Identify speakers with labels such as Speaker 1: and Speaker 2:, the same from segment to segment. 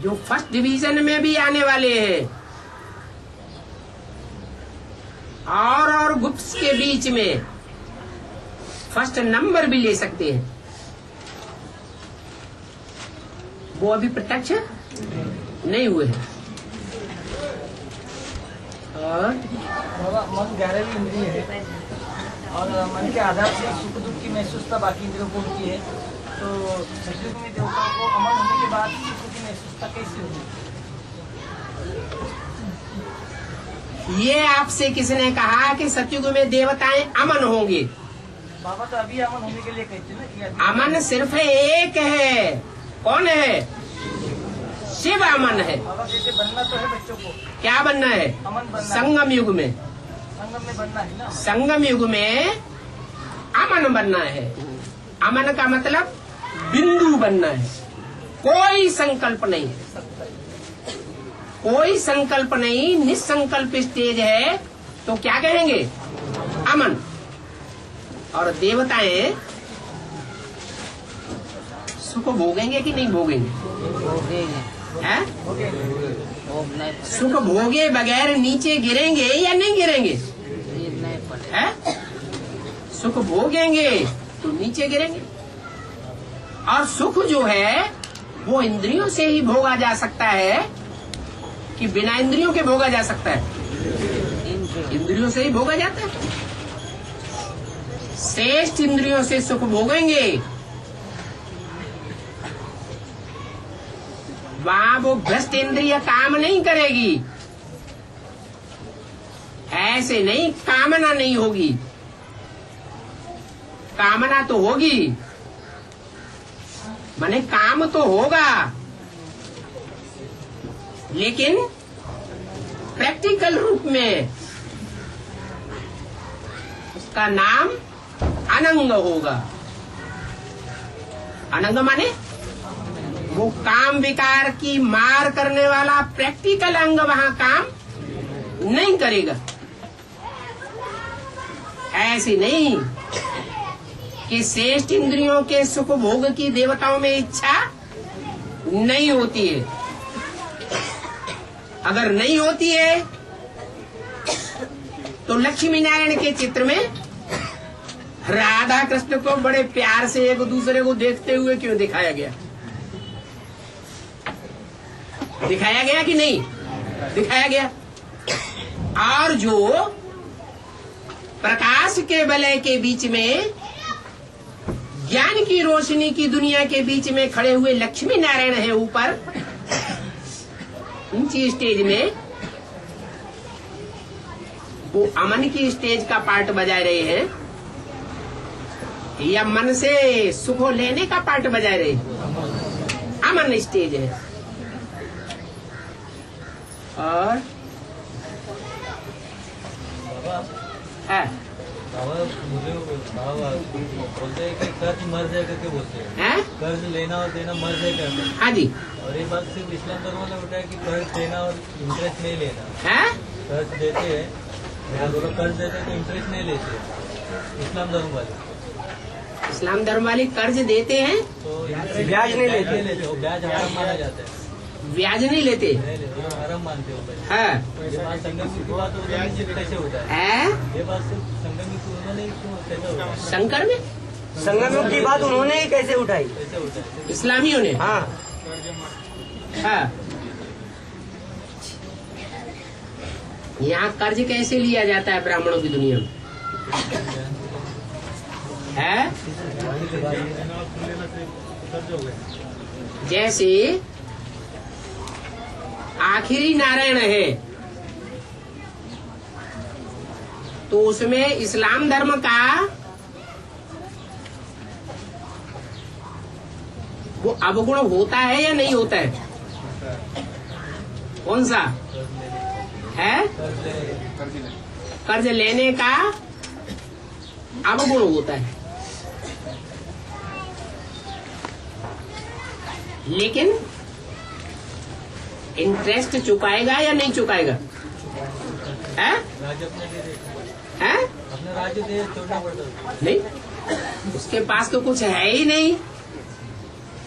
Speaker 1: जो first division में भी आने वाले हैं और गुप्त के बीच में फर्स्ट नंबर भी ले सकते हैं, वो अभी प्रत्यक्ष नहीं हुए हैं। और
Speaker 2: मन 11वीं इंद्रिय है और मन के आधार से सुख दुख की महसूसता बाकी इंद्रियों को होती है, तो सतयुग में देवताओं को अमन होने के बाद सुख की महसूसता कैसे होगी?
Speaker 1: ये आपसे किसने कहा कि सतयुग में देवताएं अमन होंगे?
Speaker 2: बाबा तो अभी अमन होने के लिए कहते हैं ना।
Speaker 1: अमन सिर्फ एक है। कौन है? शिव अमन है।
Speaker 2: बाबा जैसे बनना तो है बच्चों को,
Speaker 1: क्या बनना है?
Speaker 2: अमन बनना।
Speaker 1: संगम युग में,
Speaker 2: संगम में बनना है ना।
Speaker 1: संगम युग में अमन बनना है। अमन का मतलब बिंदु बनना है, कोई संकल्प नहीं है, कोई संकल्प नहीं, निसंकल्प स्टेज है, तो क्या कहेंगे? अमन। और देवताएं सुख भोगेंगे कि नहीं भोगेंगे? हैं? सुख भोगे बगैर नीचे गिरेंगे या नहीं गिरेंगे? हैं? सुख भोगेंगे तो नीचे गिरेंगे। और सुख जो है वो इंद्रियों से ही भोगा जा सकता है कि बिना इंद्रियों के भोगा जा सकता है? इंद्रियों से ही भोगा जाता है। श्रेष्ठ इंद्रियों से सुख भोगेंगे, वहां वो भ्रष्ट इंद्रिय काम नहीं करेगी। ऐसे नहीं, कामना नहीं होगी। कामना तो होगी, माने काम तो होगा, लेकिन प्रैक्टिकल रूप में उसका नाम अनंग होगा। अनंग माने वो काम विकार की मार करने वाला प्रैक्टिकल अंग वहां काम नहीं करेगा। ऐसे नहीं कि श्रेष्ठ इंद्रियों के सुख भोग की देवताओं में इच्छा नहीं होती है। अगर नहीं होती है तो लक्ष्मी नारायण के चित्र में राधा कृष्ण को बड़े प्यार से एक दूसरे को देखते हुए क्यों दिखाया गया? दिखाया गया कि नहीं दिखाया गया? और जो प्रकाश के वलय के बीच में, ज्ञान की रोशनी की दुनिया के बीच में खड़े हुए लक्ष्मी नारायण है ऊपर ऊंची स्टेज में, वो अमन की स्टेज का पार्ट बजा रहे हैं या मन से सुख लेने का पार्ट बजा रहे हैं? अमन स्टेज है। और है
Speaker 3: मुझे बोलते हैं कि कर्ज मर जाएगा, क्या बोलते हैं? कर्ज लेना और देना मर जाएगा।
Speaker 1: हाँ जी।
Speaker 3: और ये बात सिर्फ इस्लाम धर्म में होता है कि कर्ज देना और इंटरेस्ट नहीं लेना।
Speaker 1: है?
Speaker 3: कर्ज देते हैं, दोनों कर्ज देते हैं तो इंटरेस्ट नहीं लेते इस्लाम धर्म वाले।
Speaker 1: इस्लाम धर्म वाले कर्ज देते हैं
Speaker 3: तो
Speaker 2: ब्याज नहीं लेते।
Speaker 3: वो ब्याज हराम माना जाता है।
Speaker 1: ब्याज नहीं लेते?
Speaker 3: हराम मानते हो।
Speaker 1: है?
Speaker 3: ये बात संगम की बात कैसे होता है?
Speaker 1: है?
Speaker 3: ये बात सिर्फ संगम की उन्होंने क्यों कैसे होता है?
Speaker 1: शंकर में
Speaker 2: संगम की बात उन्होंने ही कैसे उठाई?
Speaker 3: कैसे होता है?
Speaker 1: इस्लामियों ने।
Speaker 2: हाँ,
Speaker 1: हाँ। यहाँ कर्ज कैसे लिया जाता है ब्राह्मणों की दुनिया में? है? जैसे आखिरी नारायण है तो उसमें इस्लाम धर्म का वो अवगुण होता है या नहीं होता है? कौन सा है? कर्ज लेने का अवगुण होता है, लेकिन इंटरेस्ट चुकाएगा या नहीं चुकाएगा? है? है?
Speaker 3: अपने राज्य दे छोड़ना पड़ता है।
Speaker 1: नहीं, उसके पास तो कुछ है ही नहीं।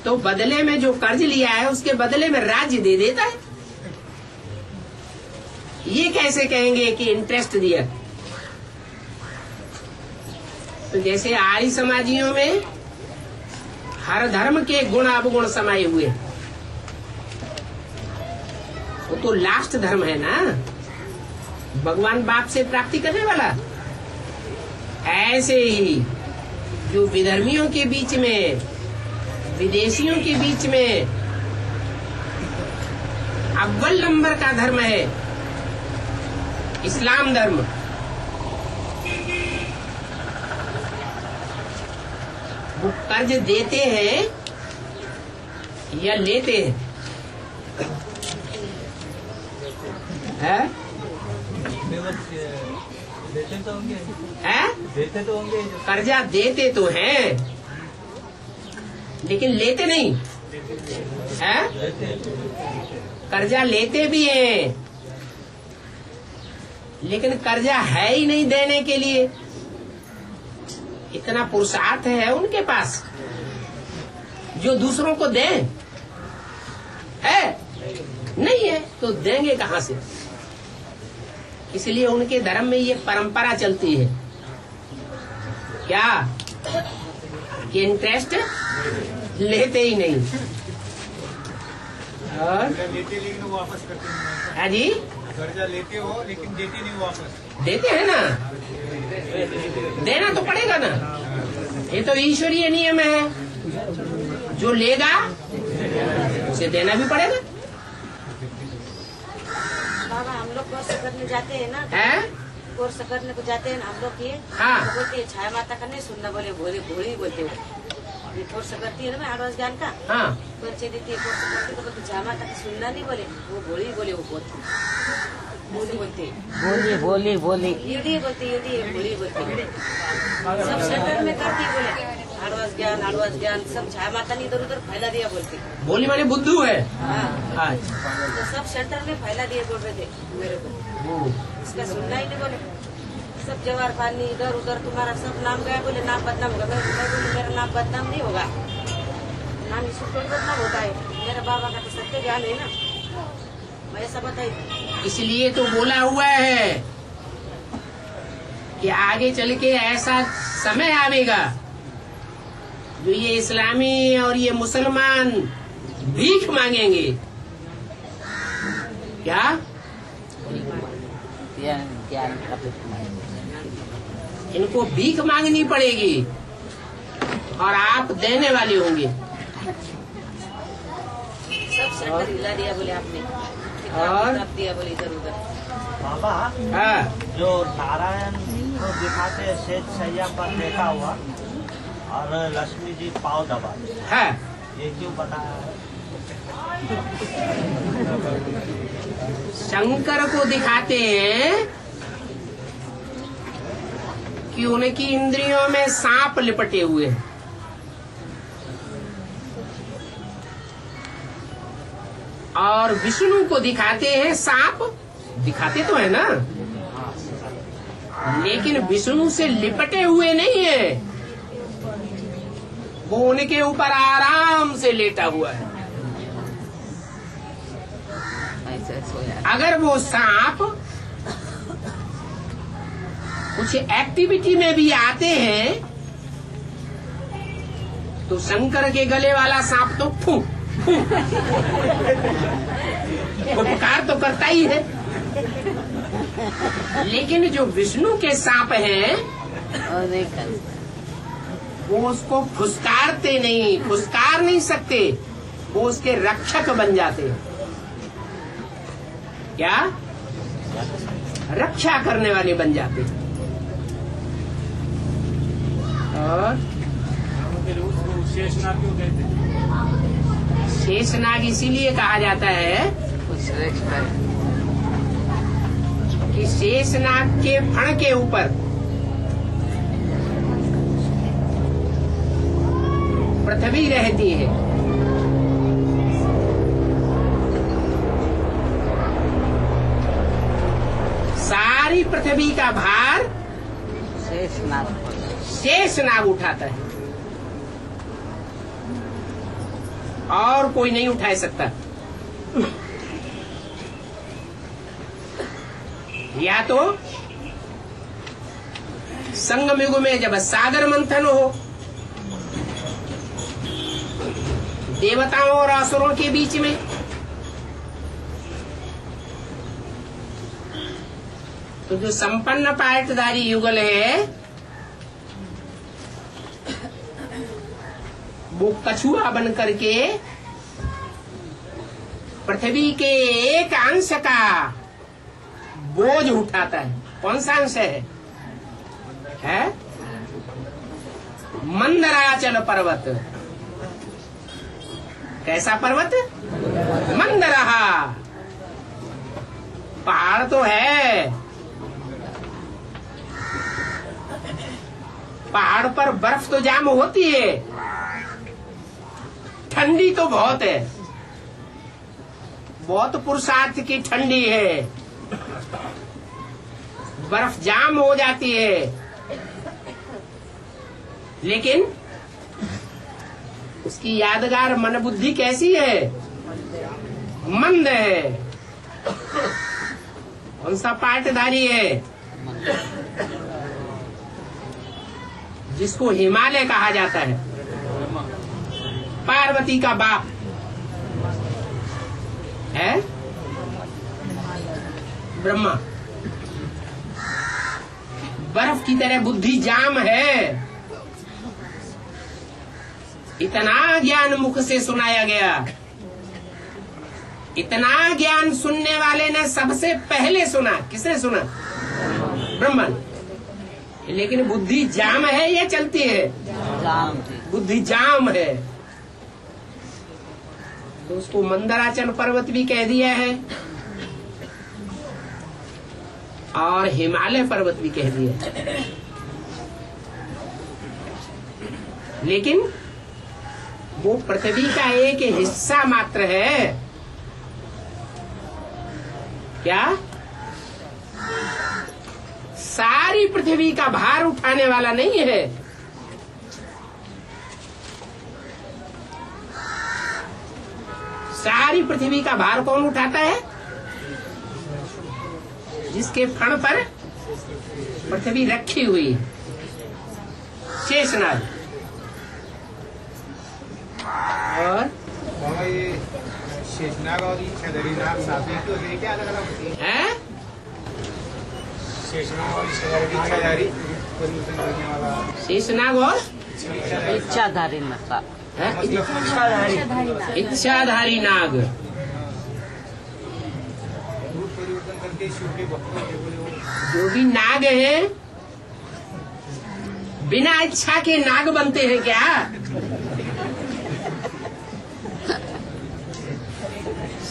Speaker 1: तो बदले में जो कर्ज लिया है उसके बदले में राज्य दे देता है। ये कैसे कहेंगे कि इंटरेस्ट दिया? तो जैसे आर्य समाजियों में हर धर्म के गुण अवगुण समाये हुए, वो तो लास्ट धर्म है ना, भगवान बाप से प्राप्ति करने वाला। ऐसे ही जो विधर्मियों के बीच में, विदेशियों के बीच में अव्वल नंबर का धर्म है इस्लाम धर्म, वो कर्ज देते हैं या लेते हैं?
Speaker 3: देते तो होंगे, देते तो होंगे।
Speaker 1: कर्जा देते तो हैं लेकिन लेते नहीं है। कर्जा लेते भी हैं लेकिन कर्जा है ही नहीं देने के लिए। इतना पुरुषार्थ है उनके पास जो दूसरों को दें? है नहीं है तो देंगे कहाँ से? इसलिए उनके धर्म में ये परंपरा चलती है क्या कि इंटरेस्ट लेते ही नहीं। और
Speaker 4: लेते लेकिन वो वापस करते नहीं।
Speaker 1: है जी,
Speaker 4: कर्जा लेते हो लेकिन देते नहीं वापस।
Speaker 1: देते हैं ना, देना तो पड़ेगा ना, ये तो ईश्वरीय नियम है। जो लेगा उसे देना भी पड़ेगा।
Speaker 5: बाबा हम लोग कोर्स करने जाते हैं ना,
Speaker 1: है
Speaker 5: कोर्स करने को जाते हैं ना हम लोग ये,
Speaker 1: हाँ।
Speaker 5: तो बोलते हैं छाया माता का नहीं सुनना, बोले भोली भोली बोलते हो। ये कोर्स करती है ना मैं आडवास ज्ञान का,
Speaker 1: हाँ,
Speaker 5: परिचय देती है, कोर्स करती तो बोलते छाया माता का सुनना नहीं, बोले वो भोली बोले, वो बोलते बोलते
Speaker 2: बोली बोली बोली
Speaker 5: ये बोलते ये भोली बोलते। सब सेंटर में करती बोले आडवास ज्ञान सब छाया माता ने इधर उधर फैला दिया बोलते।
Speaker 1: बोली माने बुद्धू है।
Speaker 5: हाँ
Speaker 1: अच्छा,
Speaker 5: तो सब सेंटर में फैला दिए बोल रहे थे मेरे को, इसका सुनना ही नहीं बोले। सब जवाहर पानी इधर उधर तुम्हारा सब नाम गया, बोले नाम बदनाम होगा। मैं बोले मेरा नाम बदनाम नहीं होगा, नाम इसको थोड़ी बदनाम होता है, मेरा बाबा का तो सत्य ज्ञान है ना, मैं ऐसा बताई।
Speaker 1: इसलिए तो बोला हुआ है कि आगे चल के ऐसा समय आवेगा जो ये इस्लामी और ये मुसलमान भीख मांगेंगे। क्या? इनको भीख मांगनी पड़ेगी और आप देने वाले होंगे।
Speaker 5: सब सेंटर हिला दिया बोले आपने,
Speaker 1: और
Speaker 5: दिया बोले इधर उधर।
Speaker 2: बाबा
Speaker 1: हाँ,
Speaker 2: जो नारायण को दिखाते हैं शेष सैया पर लेटा हुआ और लक्ष्मी जी पाँव दबा,
Speaker 1: हाँ,
Speaker 2: ये क्यों बताया है?
Speaker 1: शंकर को दिखाते हैं कि उनकी इंद्रियों में सांप लिपटे हुए हैं। और विष्णु को दिखाते हैं सांप, दिखाते तो है ना, लेकिन विष्णु से लिपटे हुए नहीं है, वो उनके ऊपर आराम से लेटा हुआ है। अगर वो सांप कुछ एक्टिविटी में भी आते हैं तो शंकर के गले वाला सांप तो फू फू उपकार तो करता ही है, लेकिन जो विष्णु के सांप हैं वो उसको फुसकारते नहीं, फुसकार नहीं सकते, वो उसके रक्षक बन जाते हैं। क्या? रक्षा करने वाले बन जाते हैं। और
Speaker 4: शेषनाग क्यों कहते हैं?
Speaker 1: शेषनाग इसीलिए कहा जाता है कि शेषनाग के फण के ऊपर पृथ्वी रहती है। सारी पृथ्वी का भार शेषनाग उठाता है। और कोई नहीं उठा सकता। या तो संगम युग में जब सागर मंथन हो, देवताओं और असुरों के बीच में, तो जो संपन्न पाटधारी युगल है वो कछुआ बन करके पृथ्वी के एक अंश का बोझ उठाता है। कौन सा अंश है? मंदराचल पर्वत। कैसा पर्वत? मंदरहा। पहाड़ तो है, पहाड़ पर बर्फ तो जाम होती है, ठंडी तो बहुत है, बहुत पुरुषार्थ की ठंडी है, बर्फ जाम हो जाती है, लेकिन उसकी यादगार मन बुद्धि कैसी है? मंद है। कौन सा पाटधारी है? जिसको हिमालय कहा जाता है, पार्वती का बाप है ब्रह्मा। बर्फ की तरह बुद्धि जाम है। इतना ज्ञान मुख से सुनाया गया, इतना ज्ञान सुनने वाले ने सबसे पहले सुना। किसने सुना? ब्रह्मा। लेकिन बुद्धि जाम है या चलती है? जाम। बुद्धि जाम है, तो उसको मंदराचल पर्वत भी कह दिया है और हिमालय पर्वत भी कह दिया है। लेकिन वो पृथ्वी का एक हिस्सा मात्र है। क्या? सारी पृथ्वी का भार उठाने वाला नहीं है। सारी पृथ्वी का भार कौन उठाता है? जिसके फण पर पृथ्वी रखी हुई है, शेषनाग। और
Speaker 4: ये शेषनाग और इच्छाधारी नाग साथ में तो क्या अलग अलग होती है? शेषनाग और इच्छाधारी परिवर्तन करने वाला।
Speaker 1: शेषनाग और
Speaker 5: इच्छाधारी नाग।
Speaker 1: इच्छाधारी नाग।
Speaker 4: रूप परिवर्तन करके शिव के भक्तों के बोले
Speaker 1: जो भी नाग है बिना इच्छा के नाग बनते हैं क्या?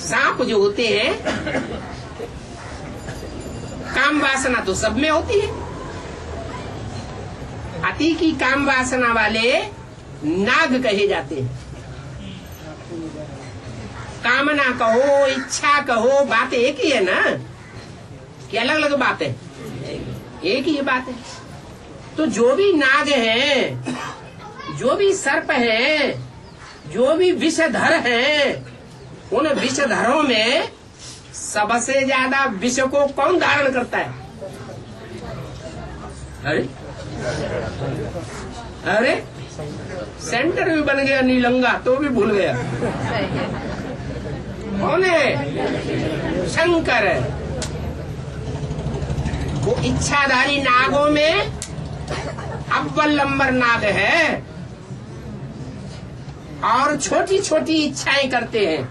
Speaker 1: सांप जो होते हैं, काम वासना तो सब में होती है। अति की काम वासना वाले नाग कहे जाते हैं। कामना कहो, इच्छा कहो, बात एक ही है ना, कि अलग अलग बात है? एक ही बात है। तो जो भी नाग है, जो भी सर्प है, जो भी विषधर है, उन विषधरों में सबसे ज्यादा विष को कौन धारण करता है? अरे सेंटर भी बन गया नीलंगा तो भी भूल गया। कौन है? शंकर है। वो इच्छाधारी नागों में अव्वल नंबर नाग है और छोटी छोटी इच्छाएं करते हैं।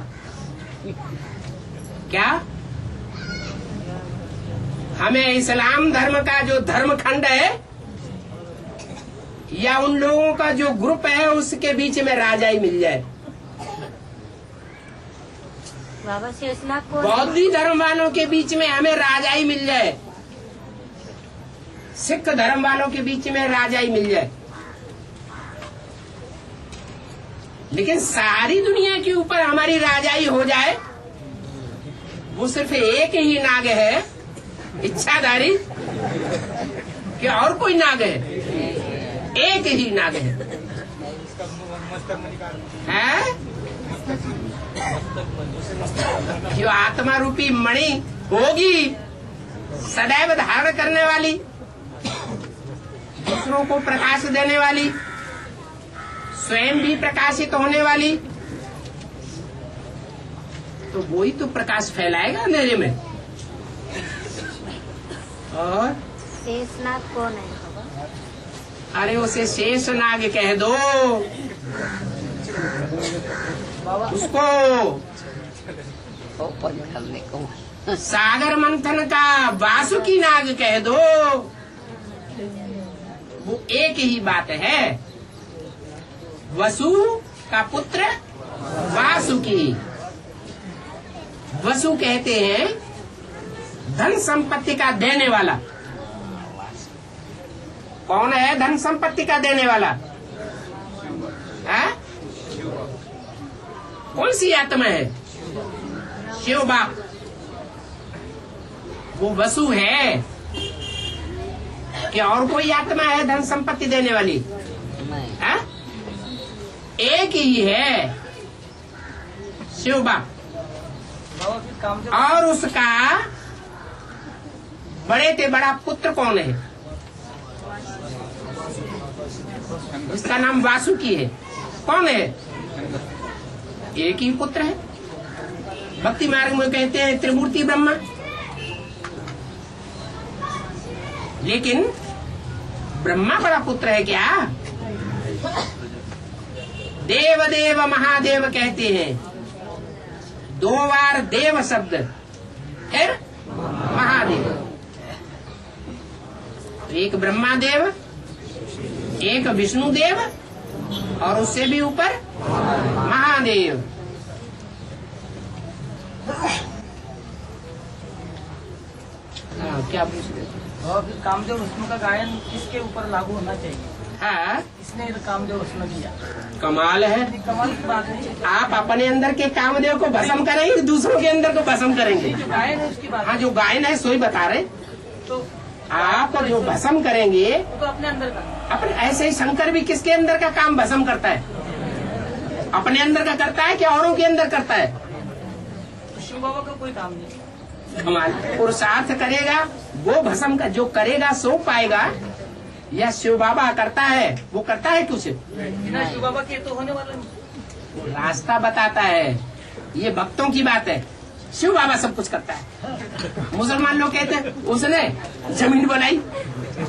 Speaker 1: क्या? हमें इस्लाम धर्म का जो धर्म खंड है या उन लोगों का जो ग्रुप है उसके बीच में राजाई मिल जाए।
Speaker 5: बाबा शेषनाग को
Speaker 1: बौद्धी धर्म वालों के बीच में हमें राजाई मिल जाए, सिख धर्म वालों के बीच में राजाई मिल जाए, लेकिन सारी दुनिया के ऊपर हमारी राजाई हो जाए, वो सिर्फ एक ही नाग है इच्छाधारी, कि और कोई नाग है? एक ही नाग है।
Speaker 4: मस्तक में निकाल,
Speaker 1: हैं? जो आत्मा रूपी मणि होगी सदैव धारण करने वाली, दूसरों को प्रकाश देने वाली, स्वयं भी प्रकाशित होने वाली, तो वही तो प्रकाश फैलाएगा अंधेरे में। और
Speaker 6: शेषनाग कौन है?
Speaker 1: अरे उसे शेषनाग कह दो उसको। सागर मंथन का वासुकी नाग कह दो, वो एक ही बात है। वसु का पुत्र वासुकी। वसु कहते हैं धन संपत्ति का देने वाला। कौन है धन संपत्ति का देने वाला? है? कौन सी आत्मा है? शिव बाप। वो वसु है कि और कोई आत्मा है धन संपत्ति देने वाली? है? एक ही है, शिव बाप। और उसका बड़े से बड़ा पुत्र कौन है? इसका नाम वासुकी है। कौन है? एक ही पुत्र है। भक्ति मार्ग में कहते हैं त्रिमूर्ति ब्रह्मा। लेकिन ब्रह्मा बड़ा पुत्र है क्या? देव देव महादेव कहते हैं। 2 बार देव शब्द, फिर महादेव। तो एक ब्रह्मा देव, एक विष्णु देव, और उससे भी ऊपर महादेव। क्या पूछ रहे?
Speaker 2: और फिर कामदेव रस्म का गायन किसके ऊपर लागू होना चाहिए?
Speaker 1: हाँ,
Speaker 2: किसने कामदेव रस्म किया?
Speaker 1: कमाल है।
Speaker 2: कमाल की बात है।
Speaker 1: आप अपने अंदर के कामदेव को भस्म करेंगे, दूसरों के अंदर को भस्म करेंगे।
Speaker 2: जो गायन है उसकी बात।
Speaker 1: हाँ, जो गायन है सोई बता रहे।
Speaker 2: तो
Speaker 1: आप जो भस्म करेंगे
Speaker 2: तो अपने अंदर का।
Speaker 1: अपने, ऐसे ही शंकर भी किसके अंदर का काम भस्म करता है? अपने अंदर का करता है कि औरों के अंदर करता है?
Speaker 2: तो शिव बाबा का कोई काम नहीं।
Speaker 1: कमाल। पुरुषार्थ करेगा वो भस्म का जो करेगा सो पाएगा, या शिव बाबा करता है? वो करता है कुछ?
Speaker 2: बिना शिव बाबा के तो होने वाला नहीं।
Speaker 1: रास्ता बताता है। ये भक्तों की बात है। शिव बाबा सब कुछ करता है। मुसलमान लोग कहते हैं उसने जमीन बनाई,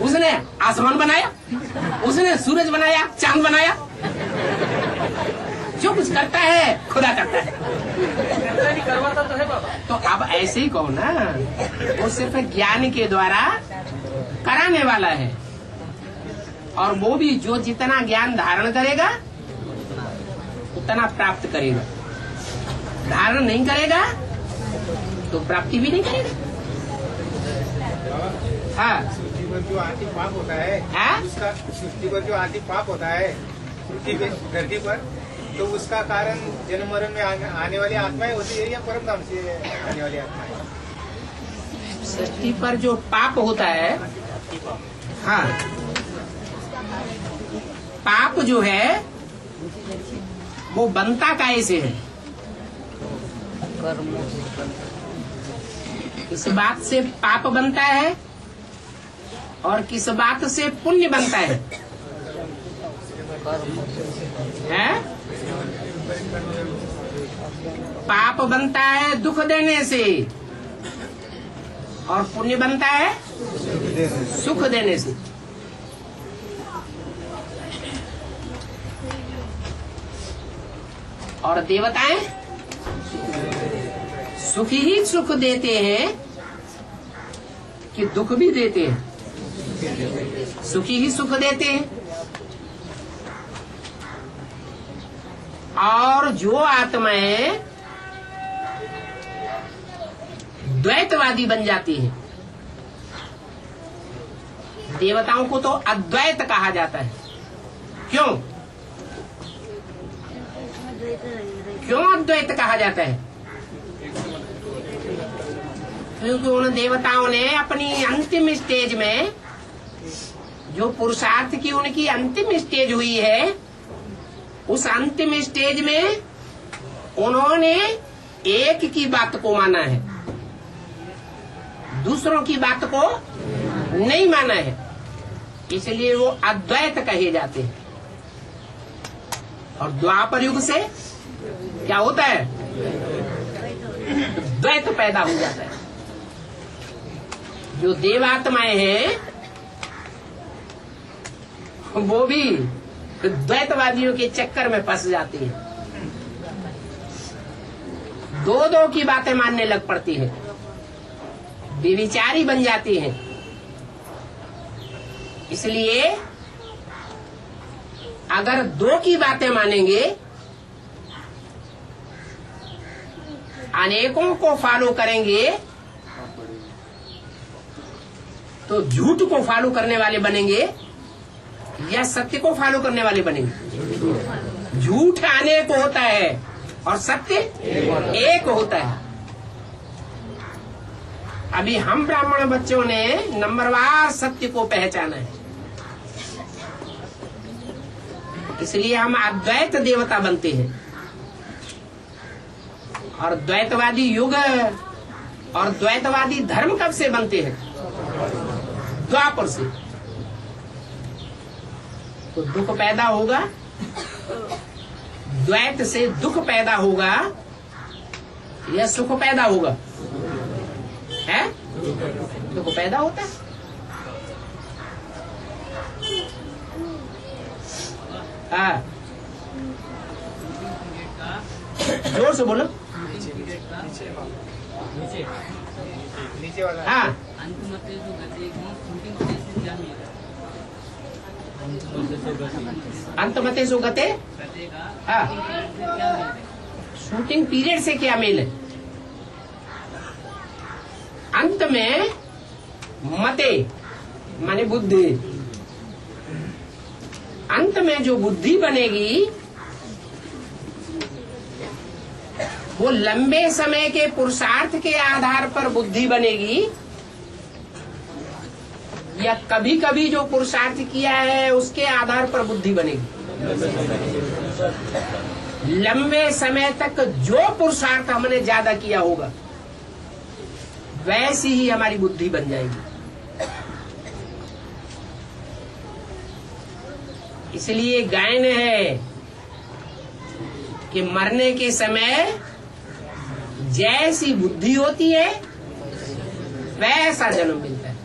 Speaker 1: उसने आसमान बनाया, उसने सूरज बनाया, चांद बनाया। जो कुछ करता है खुदा करता है।
Speaker 2: करवाता तो है बाबा।
Speaker 1: तो अब ऐसे ही कहो ना, वो सिर्फ ज्ञान के द्वारा कराने वाला है। और वो भी जो जितना ज्ञान धारण करेगा उतना प्राप्त करेगा। धारण नहीं करेगा तो प्राप्ति भी नहीं करेगा। हाँ,
Speaker 4: सृष्टि पर जो आती पाप होता है,
Speaker 1: हाँ?
Speaker 4: उसका सृष्टि पर जो आती पाप होता है धरती पर, तो उसका कारण जन्म मरण में आने वाली आत्माएं होती है या परम धाम से आने वाली आत्माएं?
Speaker 1: सृष्टि पर जो पाप होता है, हाँ, पाप जो है वो बनता कैसे है? किस बात से पाप बनता है और किस बात से पुण्य बनता है? हैं? पाप बनता है दुख देने से और पुण्य बनता है सुख देने से। और देवताएं सुख ही सुख देते हैं कि दुख भी देते हैं? सुखी ही सुख देते हैं। और जो आत्माएं द्वैतवादी बन जाती है, देवताओं को तो अद्वैत कहा जाता है। क्यों? क्यों अद्वैत कहा जाता है? क्योंकि उन देवताओं ने अपनी अंतिम स्टेज में, जो पुरुषार्थ की उनकी अंतिम स्टेज हुई है, उस अंतिम स्टेज में उन्होंने एक की बात को माना है, दूसरों की बात को नहीं माना है, इसलिए वो अद्वैत कहे जाते हैं। और द्वापर युग से क्या होता है? द्वैत पैदा हो जाता है। जो देवात्माएं हैं वो भी द्वैतवादियों के चक्कर में फंस जाती हैं, दो की बातें मानने लग पड़ती हैं, बेविचारी बन जाती हैं। इसलिए अगर दो की बातें मानेंगे, अनेकों को फॉलो करेंगे, तो झूठ को फॉलो करने वाले बनेंगे या सत्य को फॉलो करने वाले बनेंगे? झूठ अनेक होता है और सत्य एक होता है। अभी हम ब्राह्मण बच्चों ने नंबरवार सत्य को पहचाना है, इसलिए हम अद्वैत देवता बनते हैं। और द्वैतवादी युग और द्वैतवादी धर्म कब से बनते हैं? द्वापर से। तो दुख पैदा होगा, द्वैत से दुख पैदा होगा या सुख पैदा होगा? है दुख पैदा होता है। हाँ, जोर से बोलो।
Speaker 4: नीचे वाला।
Speaker 1: हाँ, अंतमते सो गते। हाँ, शूटिंग पीरियड से क्या मेल है? अंत में मते माने बुद्धि, अंत में जो बुद्धि बनेगी वो लंबे समय के पुरुषार्थ के आधार पर बुद्धि बनेगी या कभी कभी जो पुरुषार्थ किया है उसके आधार पर बुद्धि बनेगी? लंबे समय तक जो पुरुषार्थ हमने ज्यादा किया होगा वैसी ही हमारी बुद्धि बन जाएगी। इसलिए गायन है कि मरने के समय जैसी बुद्धि होती है वैसा जन्म मिलता है।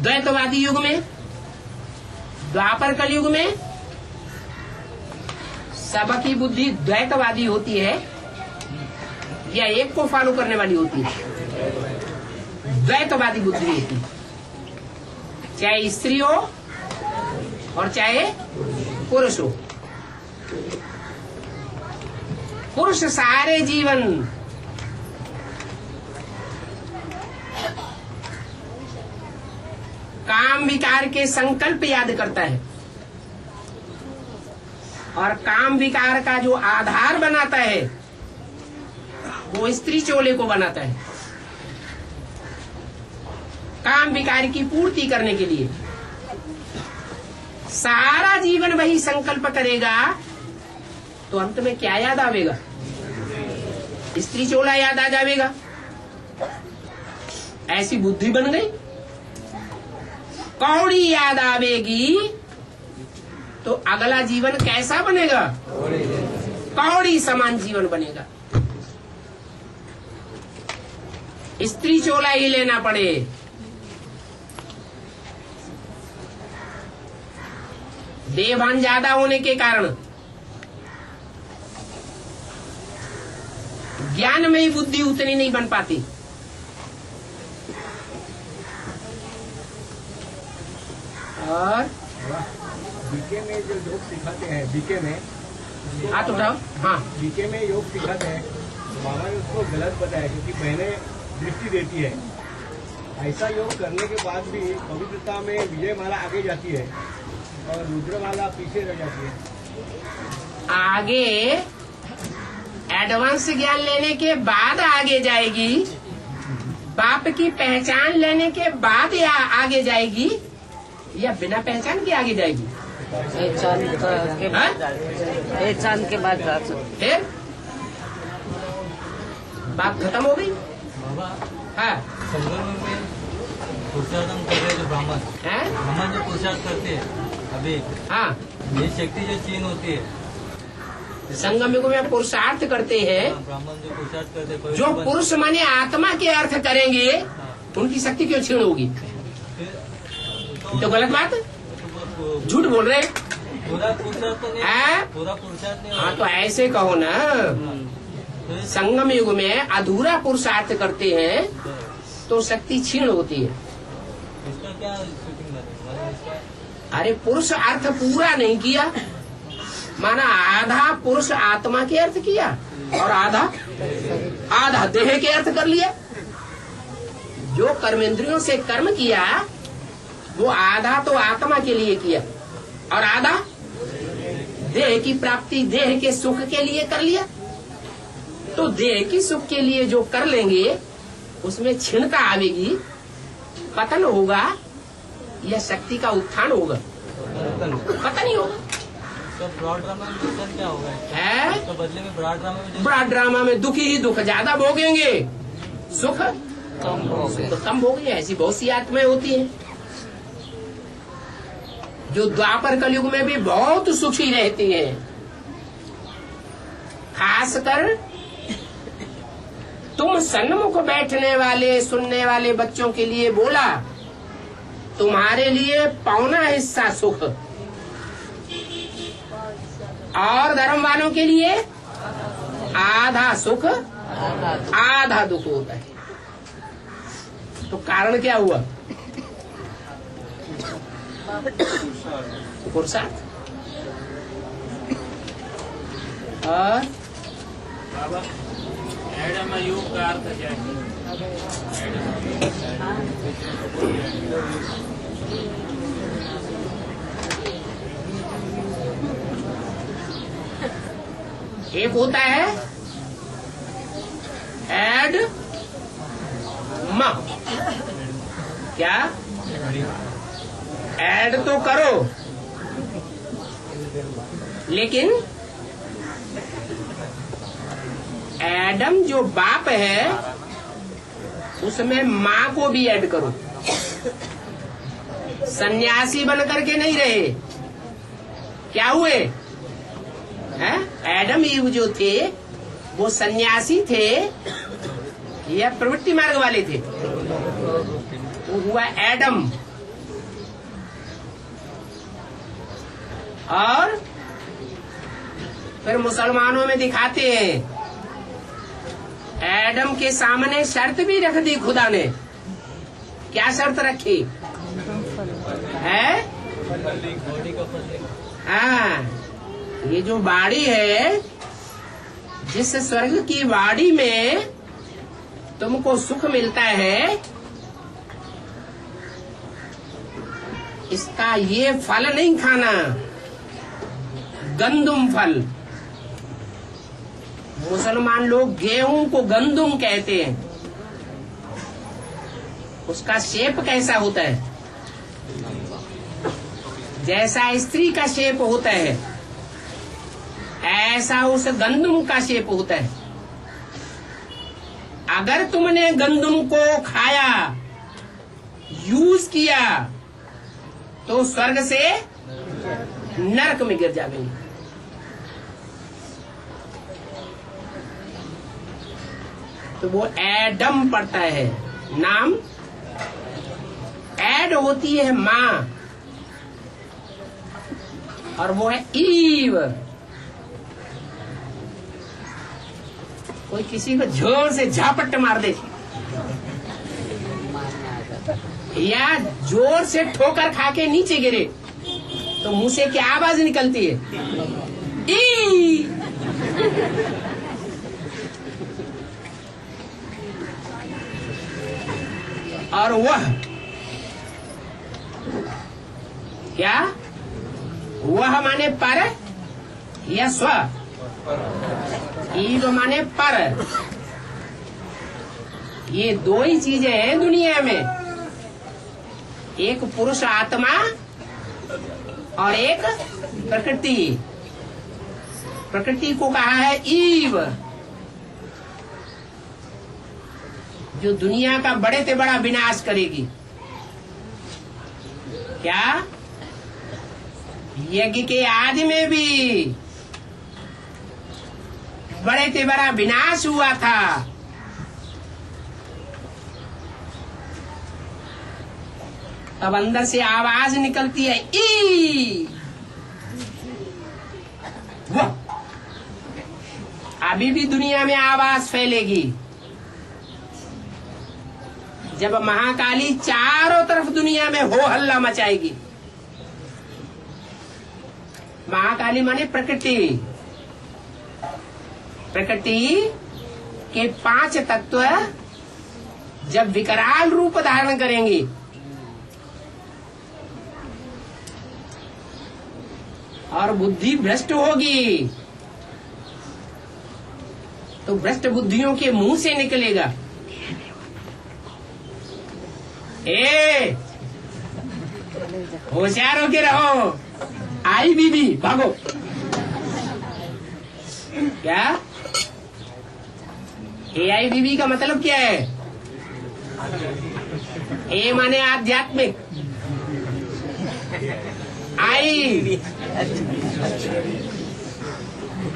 Speaker 1: द्वैतवादी युग में, द्वापर कलयुग में सबकी बुद्धि द्वैतवादी होती है या एक को फॉलो करने वाली होती है? द्वैतवादी बुद्धि होती है, चाहे स्त्री हो और चाहे पुरुष हो। पुरुष सारे जीवन काम विकार के संकल्प याद करता है और काम विकार का जो आधार बनाता है वो स्त्री चोले को बनाता है काम विकार की पूर्ति करने के लिए। सारा जीवन वही संकल्प करेगा तो अंत में क्या याद आवेगा? स्त्री चोला याद आ जाएगा। ऐसी बुद्धि बन गई। कौड़ी याद आवेगी तो अगला जीवन कैसा बनेगा? कौड़ी समान जीवन बनेगा। स्त्री चोला ही लेना पड़े, देहभान ज्यादा होने के कारण ज्ञान में ही बुद्धि उतनी नहीं बन पाती। और
Speaker 7: बीके में जो योग सिखाते हैं, बीके में
Speaker 1: हाथ उठाओ। हाँ,
Speaker 7: बीके में योग सिखाते हैं, बाबा ने उसको गलत बताया क्योंकि बहनें दृष्टि देती है। ऐसा योग करने के बाद भी पवित्रता में विजय माला आगे जाती है और रुद्रमाला पीछे रह जाती है।
Speaker 1: आगे एडवांस ज्ञान लेने के बाद आगे जाएगी, बाप की पहचान लेने के बाद या आगे जाएगी या बिना पहचान के आगे जाएगी?
Speaker 5: एक चांद के बाद एक चांद के बाद जा सकते।
Speaker 1: फिर बात खत्म हो गई।
Speaker 3: बाबा
Speaker 1: हाँ
Speaker 3: संगम में पुरुषार्थम कर रहे जो ब्राह्मण
Speaker 1: हैं?
Speaker 3: ब्राह्मण जो पुरुषार्थ करते हैं अभी,
Speaker 1: हाँ
Speaker 3: ये शक्ति जो चीन होती है,
Speaker 1: संगम युग में पुरुषार्थ करते हैं।
Speaker 3: ब्राह्मण जो पुरुषार्थ करते हैं,
Speaker 1: जो पुरुष माने आत्मा के अर्थ करेंगे उनकी शक्ति क्यों क्षीण होगी? तो गलत बात है, झूठ बोल रहे हैं।
Speaker 3: पूरा पुरुषार्थ तो नहीं,
Speaker 1: हैं?
Speaker 3: पूरा पुरुषार्थ नहीं
Speaker 1: हाँ
Speaker 3: होगा।
Speaker 1: तो ऐसे कहो ना, संगम युग में अधूरा पुरुषार्थ करते हैं तो शक्ति क्षीण होती है।
Speaker 3: इसका क्या शूटिंग है?
Speaker 1: अरे पुरुष अर्थ पूरा नहीं किया, माना आधा पुरुष आत्मा के अर्थ किया और आधा देह के अर्थ कर लिया। जो कर्मेंद्रियों से कर्म किया वो आधा तो आत्मा के लिए किया और आधा देह की प्राप्ति, देह के सुख के लिए कर लिया। तो देह की सुख के लिए जो कर लेंगे उसमें क्षीणता आवेगी, पतन होगा या शक्ति का उत्थान होगा? पता नहीं होगा।
Speaker 3: तो ब्रॉड ड्रामा में नुकसान क्या होगा?
Speaker 1: है
Speaker 3: तो बदले में ब्रॉड ड्रामा में
Speaker 1: बड़ा ड्रामा में दुखी ही दुख ज्यादा भोगेंगे, सुख तो कम भोगेंगे। ऐसी बहुत सी आत्माएं होती हैं जो द्वापर कलयुग में भी बहुत सुखी रहती हैं। खासकर तुम सन्मुख बैठने वाले सुनने वाले बच्चों के लिए बोला, तुम्हारे लिए पौना हिस्सा सुख और धर्म वालों के लिए आधा सुख आधा दुख होता है। तो कारण क्या हुआ? पुरुषार्थ। और
Speaker 8: योग का अर्थ क्या है?
Speaker 1: एक होता है एड म, क्या ऐड तो करो लेकिन एडम जो बाप है उसमें माँ को भी ऐड करो। सन्यासी बन करके नहीं रहे, क्या हुए हैं? एडम ईव जो थे वो सन्यासी थे या प्रवृत्ति मार्ग वाले थे? वो हुआ एडम। और फिर मुसलमानों में दिखाते हैं एडम के सामने शर्त भी रख दी खुदा ने। क्या शर्त रखी है? हाँ, ये जो बाड़ी है, जिस स्वर्ग की बाड़ी में तुमको सुख मिलता है, इसका ये फल नहीं खाना, गंदुम फल। मुसलमान लोग गेहूं को गंदुम कहते हैं। उसका शेप कैसा होता है? जैसा स्त्री का शेप होता है ऐसा उस गंदुम का शेप होता है। अगर तुमने गंदुम को खाया, यूज किया, तो स्वर्ग से नरक में गिर जाएंगे। तो वो एडम पड़ता है नाम। एड होती है माँ और वो है ईव। कोई किसी को जोर से झापट मार दे या जोर से ठोकर खा के नीचे गिरे तो मुंह से क्या आवाज निकलती है? ई। और वह क्या? वह माने पर या स्व? ईव माने पर। ये दो ही चीजें हैं दुनिया में, एक पुरुष आत्मा और एक प्रकृति। प्रकृति को कहा है ईव, जो दुनिया का बड़े से बड़ा विनाश करेगी। क्या यज्ञ के आदि में भी बड़े से बड़ा विनाश हुआ था। तब अंदर से आवाज निकलती है ई। अभी भी दुनिया में आवाज फैलेगी। जब महाकाली चारों तरफ दुनिया में हो हल्ला मचाएगी। महाकाली माने प्रकृति। प्रकृति के 5 तत्व जब विकराल रूप धारण करेंगे और बुद्धि भ्रष्ट होगी, तो भ्रष्ट बुद्धियों के मुंह से निकलेगा, ए होशियार होके रहो, आई बीबी भागो। क्या ए आई बीबी का मतलब क्या है? ए माने आध्यात्मिक,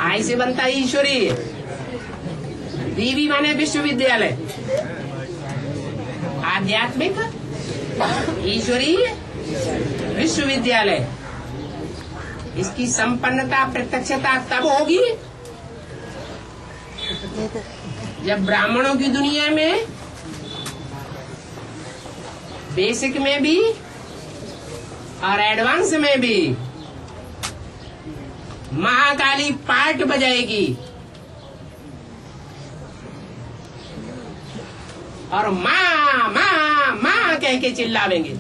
Speaker 1: आई से बनता है ईश्वरी, बीबी माने विश्वविद्यालय, आध्यात्मिक ईश्वरी विश्वविद्यालय। इसकी संपन्नता प्रत्यक्षता तब होगी जब ब्राह्मणों की दुनिया में बेसिक में भी और एडवांस में भी महाकाली पार्ट बजाएगी और माँ माँ माँ कह के चिल्लावेंगे,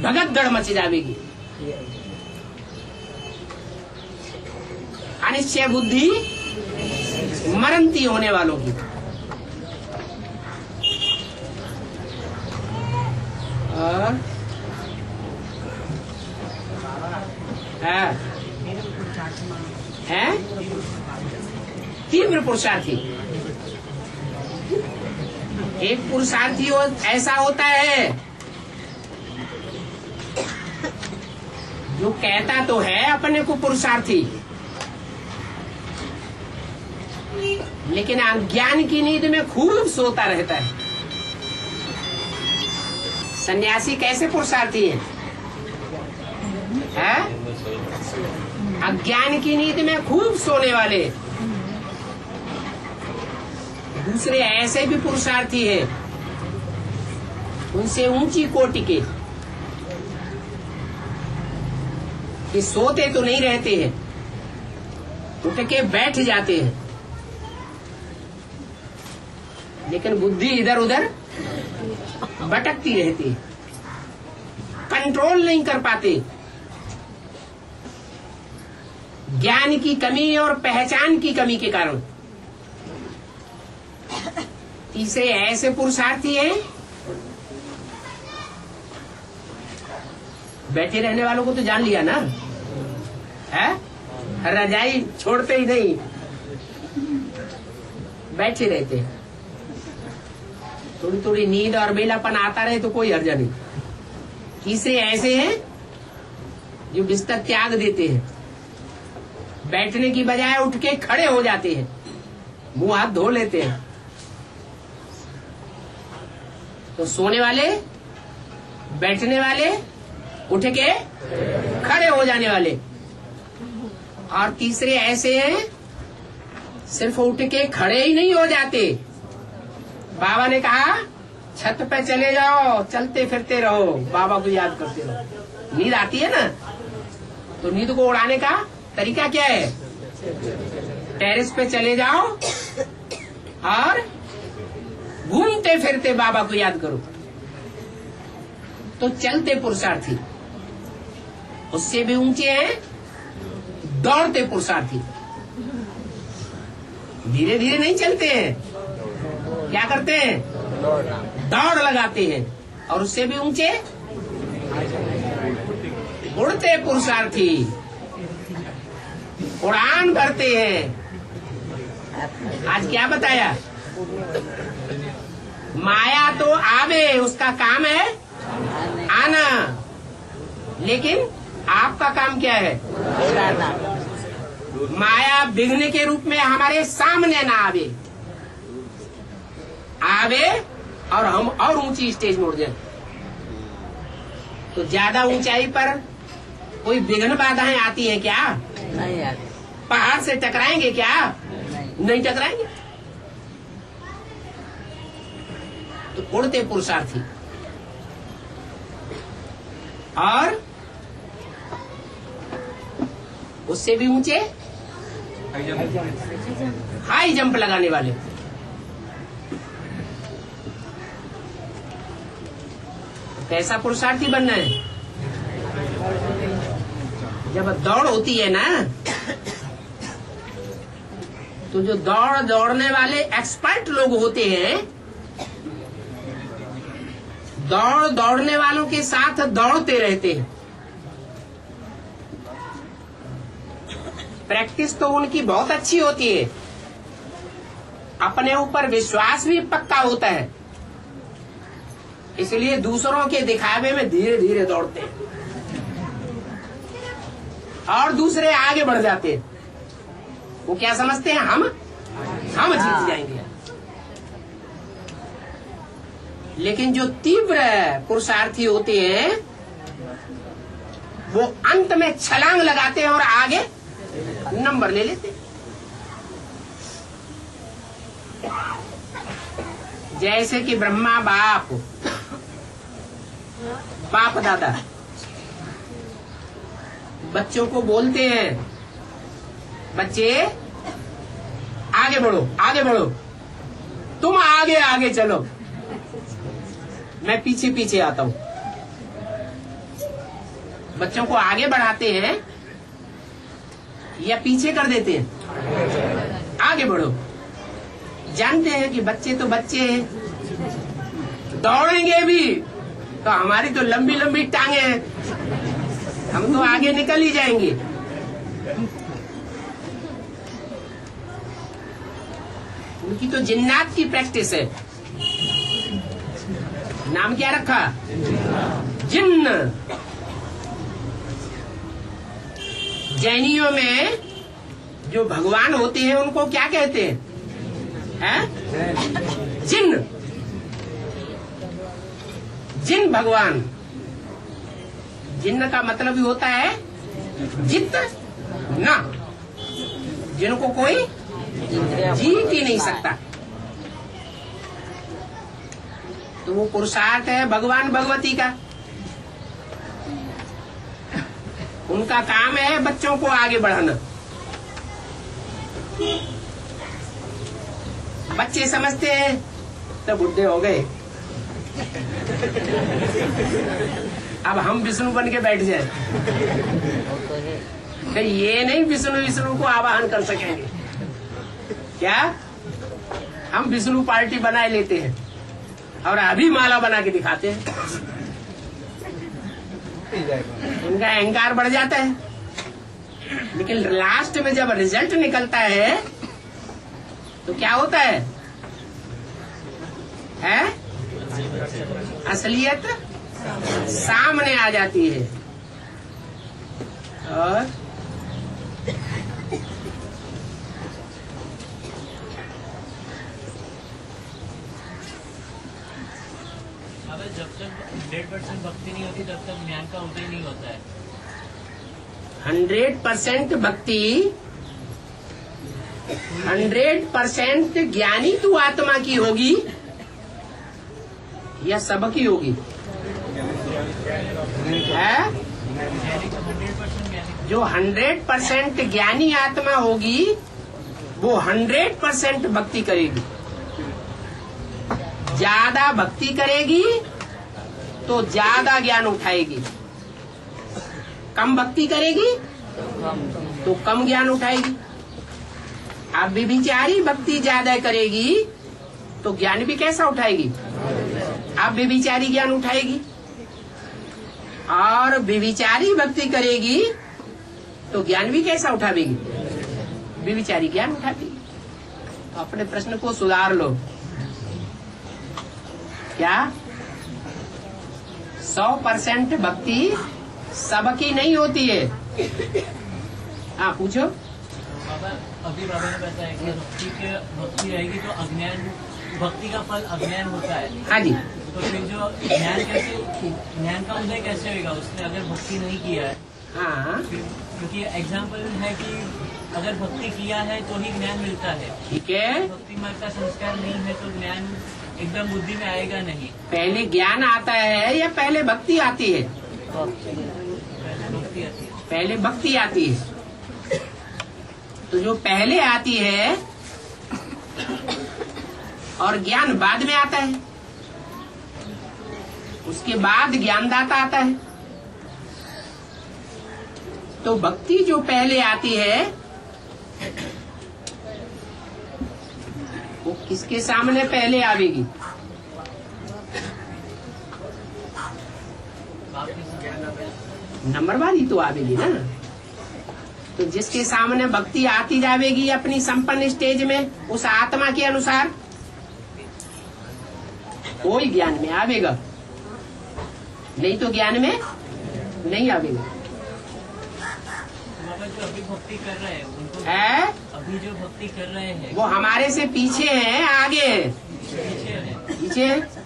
Speaker 1: भगदड़ मच जाएगी। अनिश्चय बुद्धि मरंती होने वालों की। और है तीव्र पुरुषार्थी। एक पुरुषार्थी ऐसा होता है जो कहता तो है अपने को पुरुषार्थी, लेकिन अज्ञान की नींद में खूब सोता रहता है। सन्यासी कैसे पुरुषार्थी है? अज्ञान की नींद में खूब सोने वाले। दूसरे ऐसे भी पुरुषार्थी है, उनसे ऊंची कोटि के, कि सोते तो नहीं रहते हैं, उठ के बैठ जाते हैं, लेकिन बुद्धि इधर उधर भटकती रहती है, कंट्रोल नहीं कर पाते। ज्ञान की कमी और पहचान की कमी के कारण। तीसरे ऐसे पुरुषार्थी हैं, बैठे रहने वालों को तो जान लिया ना, है? रजाई छोड़ते ही नहीं, बैठे रहते हैं। थोड़ी थोड़ी नींद और बेलापन आता रहे तो कोई हर्जा नहीं। तीसरे ऐसे हैं जो बिस्तर त्याग देते हैं, बैठने की बजाय उठ के खड़े हो जाते हैं, मुंह हाथ धो लेते हैं। तो सोने वाले, बैठने वाले, उठ के खड़े हो जाने वाले। और तीसरे ऐसे हैं सिर्फ उठ के खड़े ही नहीं हो जाते। बाबा ने कहा छत पे चले जाओ, चलते फिरते रहो, बाबा को याद करते रहो। नींद आती है ना, तो नींद को उड़ाने का तरीका क्या है? टेरेस पे चले जाओ और घूमते फिरते बाबा को याद करो। तो चलते पुरुषार्थी। उससे भी ऊंचे हैं दौड़ते पुरुषार्थी। धीरे धीरे नहीं चलते हैं, क्या करते हैं? दौड़ लगाते हैं। और उससे भी ऊंचे उड़ते पुरुषार्थी उड़ान भरते हैं। आज क्या बताया? माया तो आवे, उसका काम है आना, लेकिन आपका काम क्या है? माया विघ्न के रूप में हमारे सामने ना आवे, आवे और हम और ऊंची स्टेज में उड़ जाए। तो ज्यादा ऊंचाई पर कोई विघ्न बाधाएं आती हैं क्या?
Speaker 5: नहीं आती।
Speaker 1: पहाड़ से टकराएंगे क्या? नहीं टकराएंगे। तो उड़ते पुरुषार्थी। और उससे भी ऊंचे हाई जंप लगाने वाले। कैसा पुरुषार्थी बनना है? जब दौड़ होती है ना, तो जो दौड़ने वाले एक्सपर्ट लोग होते हैं, दौड़ने वालों के साथ दौड़ते रहते हैं। प्रैक्टिस तो उनकी बहुत अच्छी होती है, अपने ऊपर विश्वास भी पक्का होता है, इसलिए दूसरों के दिखावे में धीरे धीरे दौड़ते हैं और दूसरे आगे बढ़ जाते हैं। वो क्या समझते हैं? हम जीत जाएंगे। लेकिन जो तीव्र पुरुषार्थी होते हैं, वो अंत में छलांग लगाते हैं और आगे नंबर ले लेते हैं। जैसे कि ब्रह्मा बाप दादा बच्चों को बोलते हैं, बच्चे आगे बढ़ो, आगे बढ़ो, तुम आगे आगे चलो, मैं पीछे पीछे आता हूं। बच्चों को आगे बढ़ाते हैं या पीछे कर देते हैं? आगे बढ़ो। जानते हैं कि बच्चे तो बच्चे हैं, दौड़ेंगे भी तो हमारी तो लंबी लंबी टांगे हैं, हम तो आगे निकल ही जाएंगे। उनकी तो जिन्नात की प्रैक्टिस है। नाम क्या रखा? जिन्न। जैनियों में जो भगवान होते हैं उनको क्या कहते हैं? जिन्न। जिन भगवान। जिन्न का मतलब ही होता है जित ना, जिनको कोई जीत ही नहीं सकता। तो वो पुरुषार्थ है भगवान भगवती का। उनका काम है बच्चों को आगे बढ़ाना। बच्चे समझते हैं तो बुढ़े हो गए, अब हम विष्णु बन के बैठ जाए। तो ये नहीं विष्णु को आवाहन कर सकेंगे क्या? हम विष्णु पार्टी बनाए लेते हैं और अभी माला बना के दिखाते हैं। उनका अहंकार बढ़ जाता है, लेकिन लास्ट में जब रिजल्ट निकलता है तो क्या होता है? असलियत सामने आ जाती है। और
Speaker 8: जब तक 100% भक्ति नहीं होती तब तक ज्ञान का उदय नहीं होता है।
Speaker 1: 100% भक्ति, 100% ज्ञानी तू आत्मा की होगी या सबकी होगी? है? जो 100% ज्ञानी आत्मा होगी वो 100% भक्ति करेगी। ज्यादा भक्ति करेगी तो ज्यादा ज्ञान उठाएगी, कम भक्ति करेगी तो कम ज्ञान उठाएगी। अब व्यभिचारी भक्ति ज्यादा करेगी तो ज्ञान भी कैसा उठाएगी? अब व्यभिचारी ज्ञान उठाएगी। और विविचारी भक्ति करेगी तो ज्ञान भी कैसा उठावेगी? विविचारी ज्ञान उठावेगी। तो अपने प्रश्न को सुधार लो। क्या 100% भक्ति सबकी नहीं होती है? हाँ पूछो।
Speaker 8: बाबा अभी बाबा ने बताया कि भक्ति रहेगी तो अज्ञान, भक्ति का फल अज्ञान होता है।
Speaker 1: हाँ जी।
Speaker 8: तो फिर जो ज्ञान का उदय कैसे होगा उसने अगर भक्ति नहीं किया है?
Speaker 1: हाँ
Speaker 8: क्योंकि एग्जाम्पल है कि अगर भक्ति किया है तो ही ज्ञान मिलता है।
Speaker 1: ठीक है।
Speaker 8: भक्ति मार्ग का संस्कार नहीं है तो ज्ञान एकदम बुद्धि में आएगा नहीं।
Speaker 1: पहले ज्ञान आता है या पहले भक्ति आती है?
Speaker 8: भक्ति आती है।
Speaker 1: पहले भक्ति आती है। तो जो पहले आती है और ज्ञान बाद में आता है, उसके बाद ज्ञानदाता आता है। तो भक्ति जो पहले आती है वो किसके सामने पहले आवेगी? नंबरवारी तो आवेगी ना। तो जिसके सामने भक्ति आती जाएगी अपनी संपन्न स्टेज में, उस आत्मा के अनुसार कोई ज्ञान में आवेगा, नहीं तो ज्ञान में नहीं आवेगा।
Speaker 8: जो अभी भक्ति कर रहे हैं उनको
Speaker 1: है
Speaker 8: अभी जो भक्ति कर रहे हैं
Speaker 1: वो हमारे से पीछे हैं, आगे हैं? पीछे हैं।
Speaker 8: तो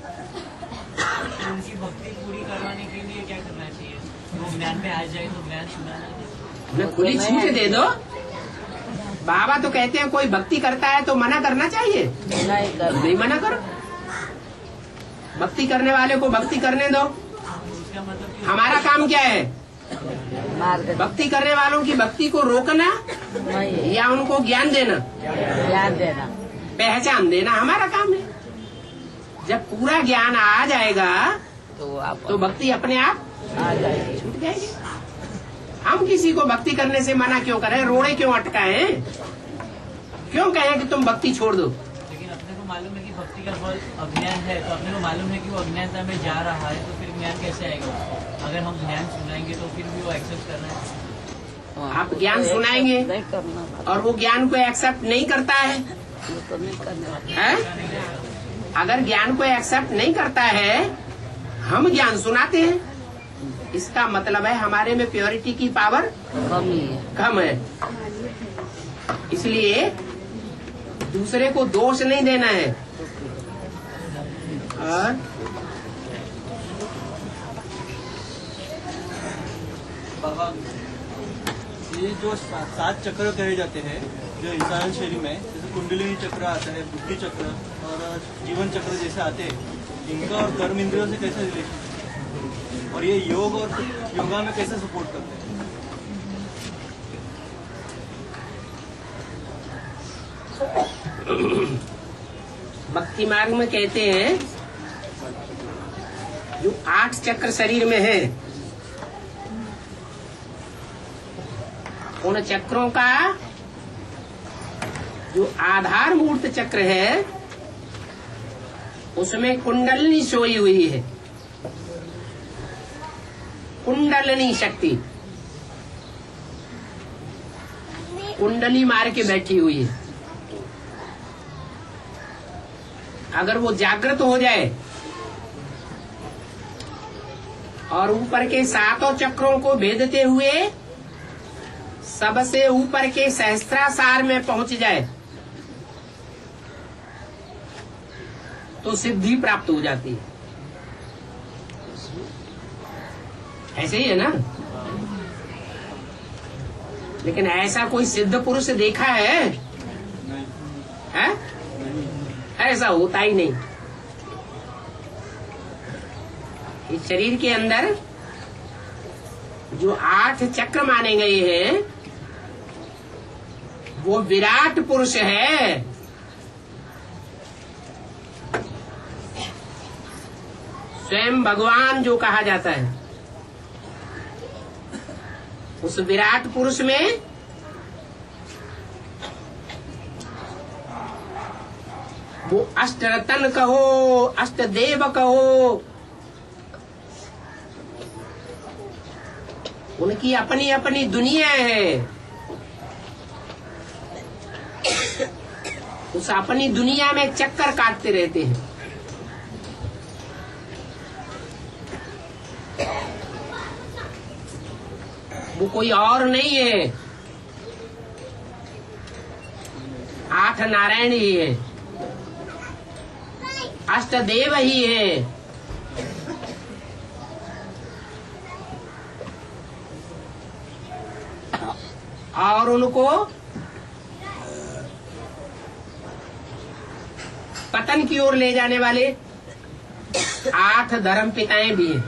Speaker 8: उनकी भक्ति पूरी करवाने के लिए क्या करना चाहिए? वो ज्ञान में आ जाए तो ज्ञान सुनाना चाहिए।
Speaker 1: उन्हें खुली छूट दे दो। बाबा तो कहते हैं कोई भक्ति करता है तो मना करना चाहिए? नहीं मना करो। भक्ति करने वाले को भक्ति करने दो।
Speaker 8: उसका मतलब कि
Speaker 1: हमारा काम क्या है? भक्ति करने वालों की भक्ति को रोकना या उनको ज्ञान देना, पहचान देना हमारा काम है। जब पूरा ज्ञान आ जाएगा तो भक्ति अपने आप छूट जाएगी। हम किसी को भक्ति करने से मना क्यों करें? रोड़े क्यों अटकाएं? क्यों कहें कि तुम भक्ति छोड़ दो?
Speaker 8: लेकिन अपने को मालूम है कि भक्ति का फल अज्ञान है, तो अपने को मालूम है कि वो अज्ञानता में जा रहा है, तो फिर ज्ञान कैसे आएगा? अगर हम ज्ञान सुनाएंगे तो फिर भी वो एक्सेप्ट करना है।
Speaker 1: आप ज्ञान सुनाएंगे और वो ज्ञान को एक्सेप्ट नहीं करता है? अगर ज्ञान को एक्सेप्ट नहीं करता है, हम ज्ञान सुनाते हैं, इसका मतलब है हमारे में प्योरिटी की पावर कम है। इसलिए दूसरे को दोष नहीं देना है। और
Speaker 3: बाबा ये जो 7 चक्र कहे जाते हैं जो इंसान शरीर में, जैसे कुंडलिनी चक्र आता है, बुद्धि चक्र और जीवन चक्र जैसे आते हैं, इनका और कर्म इंद्रियों से कैसा रिलेशन और ये योग और योगा में कैसे सपोर्ट करते हैं?
Speaker 1: भक्ति मार्ग में कहते हैं जो 8 चक्र शरीर में है, उन चक्रों का जो आधार मूर्त चक्र है उसमें कुंडलिनी सोई हुई है। कुंडलिनी शक्ति कुंडली मार के बैठी हुई है। अगर वो जागृत हो जाए और ऊपर के 7 चक्रों को भेदते हुए सबसे ऊपर के सहस्त्रासार में पहुंच जाए तो सिद्धि प्राप्त हो जाती है। ऐसे ही है ना? लेकिन ऐसा कोई सिद्ध पुरुष देखा है? है? ऐसा होता ही नहीं। इस शरीर के अंदर जो 8 चक्र माने गए हैं वो विराट पुरुष है। स्वयं भगवान जो कहा जाता है, उस विराट पुरुष में वो अष्टरतन कहो, अष्टदेव कहो, उनकी अपनी अपनी दुनिया है। उस अपनी दुनिया में चक्कर काटते रहते हैं। वो कोई और नहीं है, 8 नारायण ही है, अष्टदेव ही है। और उनको पतन की ओर ले जाने वाले 8 धर्म पिताएं भी हैं।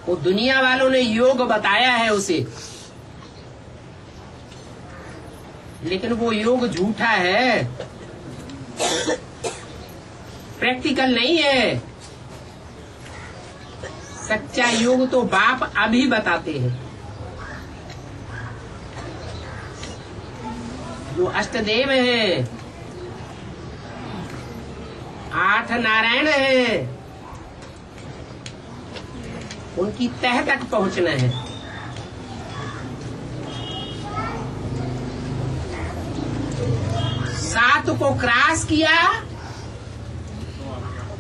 Speaker 1: वो दुनिया वालों ने योग बताया है उसे, लेकिन वो योग झूठा है, प्रैक्टिकल नहीं है। सच्चा योग तो बाप अभी बताते हैं। जो अष्टदेव हैं, 8 नारायण हैं, उनकी तह तक पहुंचना है। सात को क्रॉस किया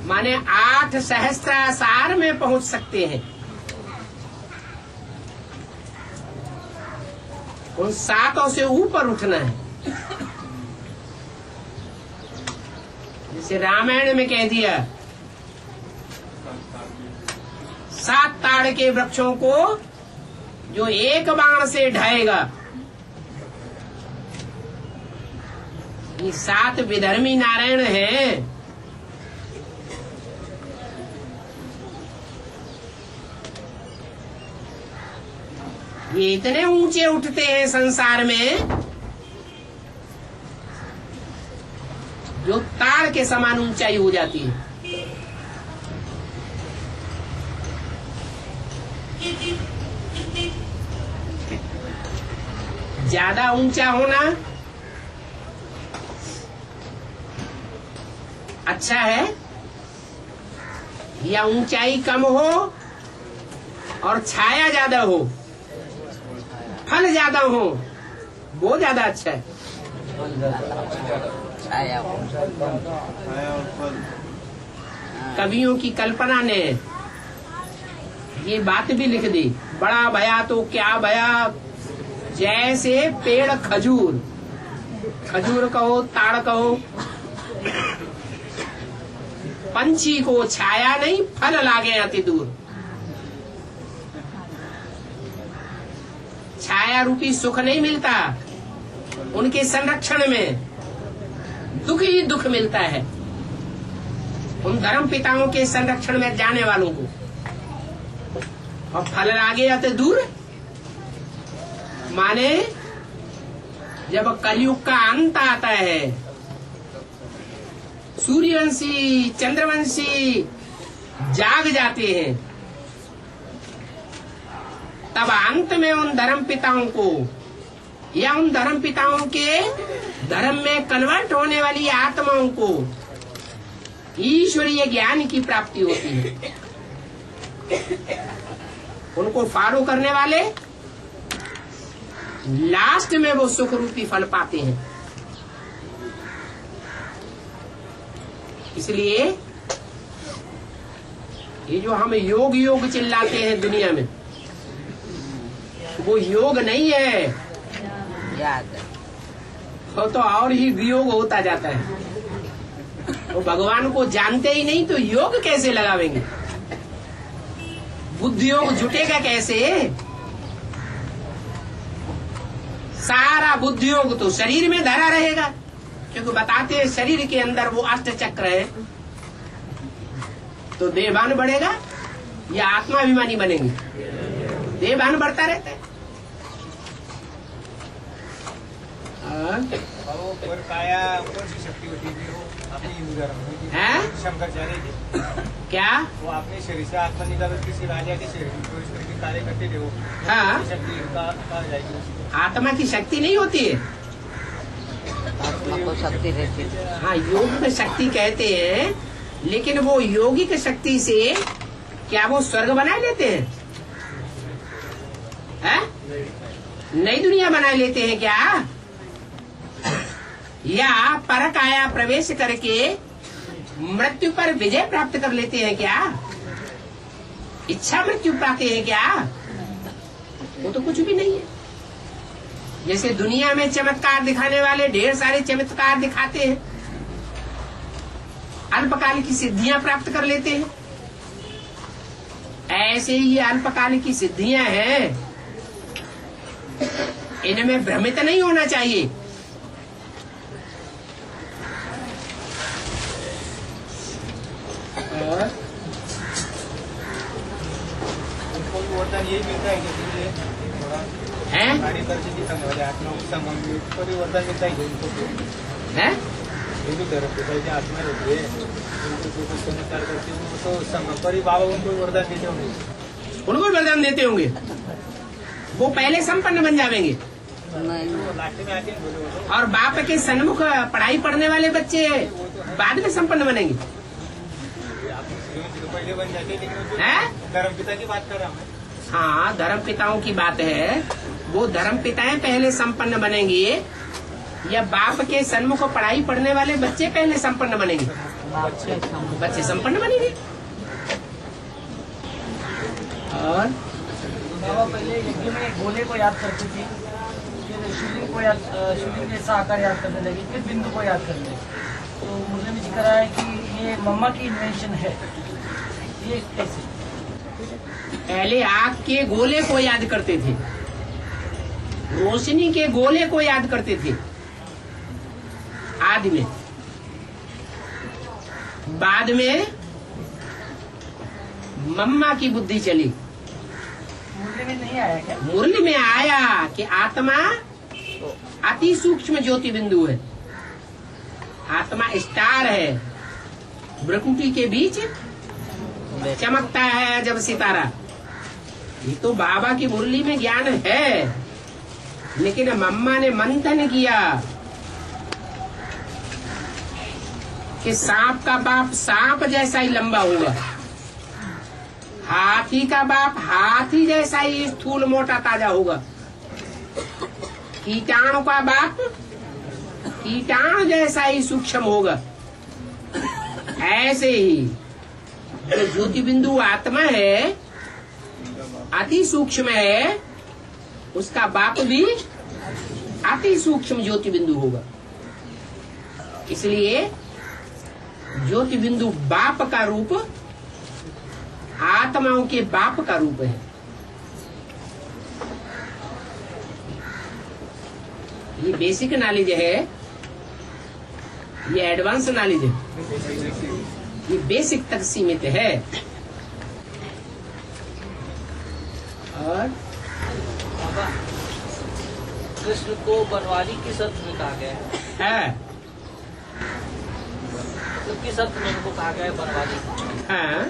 Speaker 1: माने 8 सहस्त्रासार में पहुंच सकते हैं। उन 7 से ऊपर उठना है। जैसे रामायण में कह दिया, 7 ताड़ के वृक्षों को जो एक बाण से ढाएगा। ये 7 विधर्मी नारायण हैं। ये इतने ऊंचे उठते हैं संसार में, जो ताड़ के समान ऊंचाई हो जाती है। ज्यादा ऊंचा होना अच्छा है या ऊंचाई कम हो और छाया ज्यादा हो, फल ज्यादा हो, वो ज्यादा अच्छा है? कवियों की कल्पना ने ये बात भी लिख दी, बड़ा भया तो क्या भया, जैसे पेड़ खजूर, खजूर कहो ताड़ कहो, पंछी को छाया नहीं फल लागे अति दूर। छाया रूपी सुख नहीं मिलता, उनके संरक्षण में दुख ही दुख मिलता है। उन धर्म पिताओं के संरक्षण में जाने वालों को, और फल लागे अति दूर माने जब कलयुग का अंत आता है, सूर्यवंशी चंद्रवंशी जाग जाते हैं, तब अंत में उन धर्म पिताओं को या उन धर्म पिताओं के धर्म में कन्वर्ट होने वाली आत्माओं को ईश्वरीय ज्ञान की प्राप्ति होती है। उनको फॉलो करने वाले लास्ट में वो सुख रूपी फल पाते हैं। इसलिए ये जो हम योग योग चिल्लाते हैं दुनिया में, वो योग नहीं है, वो तो और ही वियोग होता जाता है। वो भगवान को जानते ही नहीं तो योग कैसे लगावेंगे? बुद्धि योग जुटेगा कैसे? सारा बुद्धि योग तो शरीर में धरा रहेगा, क्योंकि बताते हैं शरीर के अंदर वो अष्ट चक्र है, तो देहभान बढ़ेगा या आत्माभिमानी बनेंगे? देहभान बढ़ता रहता है।
Speaker 4: और काया कौन सी शक्ति होती है? वो अपने हिंदू धर्म में
Speaker 1: हैं?
Speaker 4: शंकराचार्य जी
Speaker 1: क्या?
Speaker 4: वो अपने शरीर से आत्मा निकाल किसी राजा के शरीर में प्रवेश करके कार्य करते थे। वो
Speaker 1: हाँ,
Speaker 4: शक्ति कहा जाएगी उसको?
Speaker 1: आत्मा की शक्ति नहीं होती है।
Speaker 5: शक्ति रहती है।
Speaker 1: हाँ, योग में शक्ति कहते हैं लेकिन वो योगिक शक्ति से क्या वो स्वर्ग बना लेते हैं? नई दुनिया बना लेते हैं क्या? या परकाया प्रवेश करके मृत्यु पर विजय प्राप्त कर लेते हैं क्या? इच्छा मृत्यु पाते हैं क्या? वो तो कुछ भी नहीं है। जैसे दुनिया में चमत्कार दिखाने वाले ढेर सारे चमत्कार दिखाते हैं, अल्पकाल की सिद्धियां प्राप्त कर लेते हैं, ऐसे ही अल्पकाल की सिद्धियां हैं, इनमें भ्रमित नहीं होना चाहिए। और
Speaker 4: वरदान यही मिलता है कि
Speaker 1: है
Speaker 4: गाड़ी परिस्थिति समझ आत्मा वरदान मिलता है ये भी तरफ आत्मा रहती है, उनको कुछ चमत्कार करती है, तो परी बाबा उनको वरदान देते होंगे।
Speaker 1: उनको वरदान देते होंगे, वो पहले संपन्न बन जाएंगे।
Speaker 4: लास्ट में आके
Speaker 1: और बाप के सन्मुख पढ़ाई पढ़ने वाले बच्चे बाद में संपन्न बनेंगे।
Speaker 4: पहले बन जाते, लेकिन
Speaker 1: हैं?
Speaker 4: धर्म पिता की बात कर रहा हूँ।
Speaker 1: हाँ, धर्म पिताओं की बात है। वो धर्म पिताएं पहले संपन्न बनेंगे या बाप के सन्मुख पढ़ाई पढ़ने वाले बच्चे पहले संपन्न बनेंगे? बच्चे संपन्न बनेंगे। और
Speaker 2: बाबा पहले यज्ञ में गोले को याद करते थे, फिर शिवलिंग को याद, शिवलिंग जैसा आकार याद करने लगे, फिर बिंदु को याद करने लगे। तो मुझे भी जिक्र है कि ये मम्मा की इन्वेंशन है, ये कैसे?
Speaker 1: पहले आग के गोले को याद करते थे, रोशनी के गोले को याद करते थे आदि में। बाद में मम्मा की बुद्धि चली,
Speaker 2: मुरली में नहीं आया क्या?
Speaker 1: मुरली में आया कि आत्मा अति सूक्ष्म ज्योति बिंदु है, आत्मा स्टार है, भ्रकुटी के बीच चमकता है जब सितारा। ये तो बाबा की मुरली में ज्ञान है, लेकिन मम्मा ने मंथन किया कि सांप का बाप सांप जैसा ही लंबा होगा, हाथी का बाप हाथी जैसा ही स्थूल मोटा ताजा होगा, कीटाणु का बाप कीटाणु जैसा ही सूक्ष्म होगा। ऐसे ही जो ज्योति बिंदु आत्मा है अति सूक्ष्म है, उसका बाप भी अति सूक्ष्म ज्योति बिंदु होगा। इसलिए ज्योति बिंदु बाप का रूप आत्माओं के बाप का रूप है। ये बेसिक नॉलेज है, ये एडवांस नॉलेज है, ये बेसिक तक सीमित है। और
Speaker 8: बाबा, कृष्ण को बनवारी किस अर्थ में कहा गया है? मतलब किस अर्थ में उनको कहा गया है बनवारी?
Speaker 1: हाँ,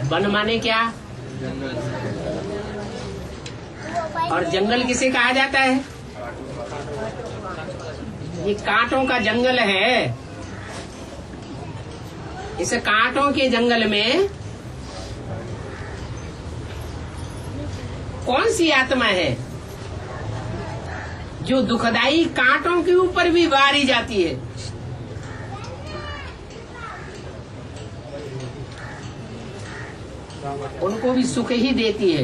Speaker 1: वन माने क्या? और जंगल किसे कहा जाता है? ये कांटों का जंगल है। इस कांटों के जंगल में कौन सी आत्मा है जो दुखदाई कांटों के ऊपर भी वारी जाती है? उनको भी सुख ही देती है।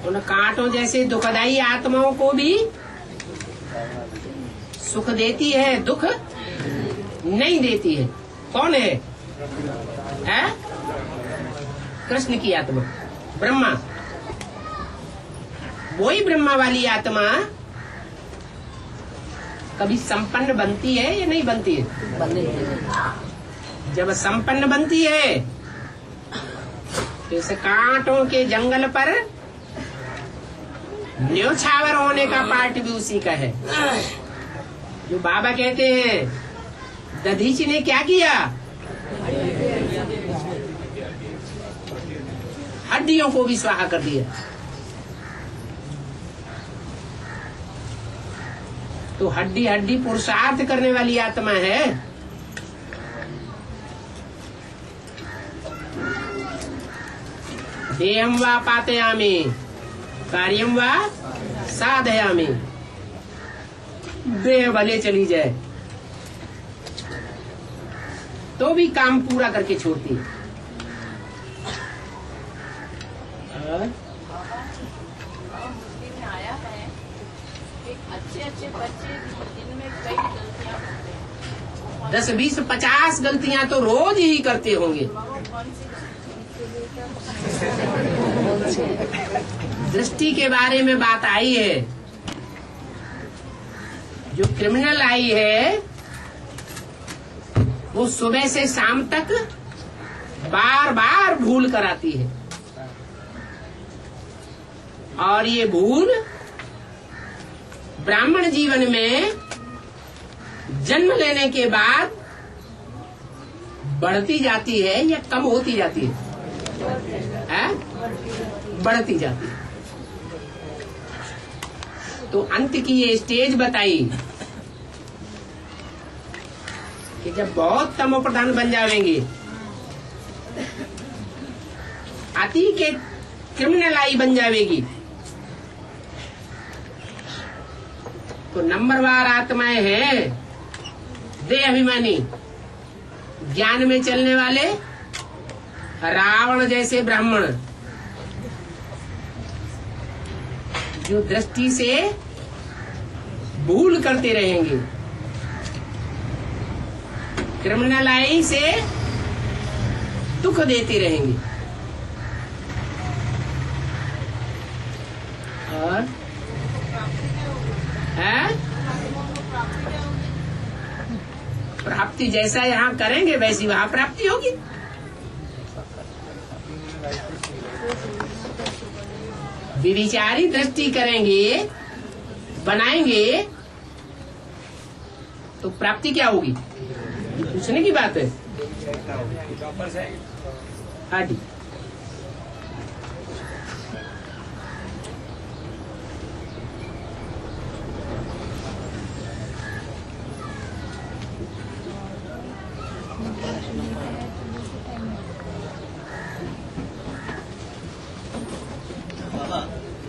Speaker 1: उन कांटों जैसे दुखदाई आत्माओं को भी सुख देती है, दुख नहीं देती है। कौन है? कृष्ण की आत्मा, ब्रह्मा। वही ब्रह्मा वाली आत्मा कभी संपन्न बनती है या नहीं बनती है? जब संपन्न बनती है तो इस कांटों के जंगल पर न्योछावर होने का पार्ट भी उसी का है। जो बाबा कहते हैं दधीच ने क्या किया? हड्डियों को भी स्वाहा कर दिया। तो हड्डी हड्डी पुरुषार्थ करने वाली आत्मा है। देहम वा पातयामि कार्यम वा साधयामि। देह भले चली जाए तो भी काम पूरा करके छोड़ती है।
Speaker 9: आया है एक अच्छे बच्चे जिनमें कई गलतियां करते हैं,
Speaker 1: 10, 20, 50 गलतियां तो रोज ही करते होंगे। दृष्टि के बारे में बात आई है। जो क्रिमिनल आई है वो सुबह से शाम तक बार बार भूल कर आती है, और ये भूल ब्राह्मण जीवन में जन्म लेने के बाद बढ़ती जाती है या कम होती जाती है? बढ़ती जाती है। तो अंत की ये स्टेज बताई कि जब बहुत तमो प्रधान बन जाएंगे, अति के क्रिमिनल आई बन जाएगी, तो नंबरवार आत्माएं हैं देह अभिमानी, ज्ञान में चलने वाले रावण जैसे ब्राह्मण, जो दृष्टि से भूल करते रहेंगे, क्रिमिनल आई से दुख देते रहेंगे, और प्राप्ति जैसा यहाँ करेंगे वैसी वहाँ प्राप्ति होगी। विचारी दृष्टि करेंगे, बनाएंगे, तो प्राप्ति क्या होगी? पूछने की बात है। हाँ जी,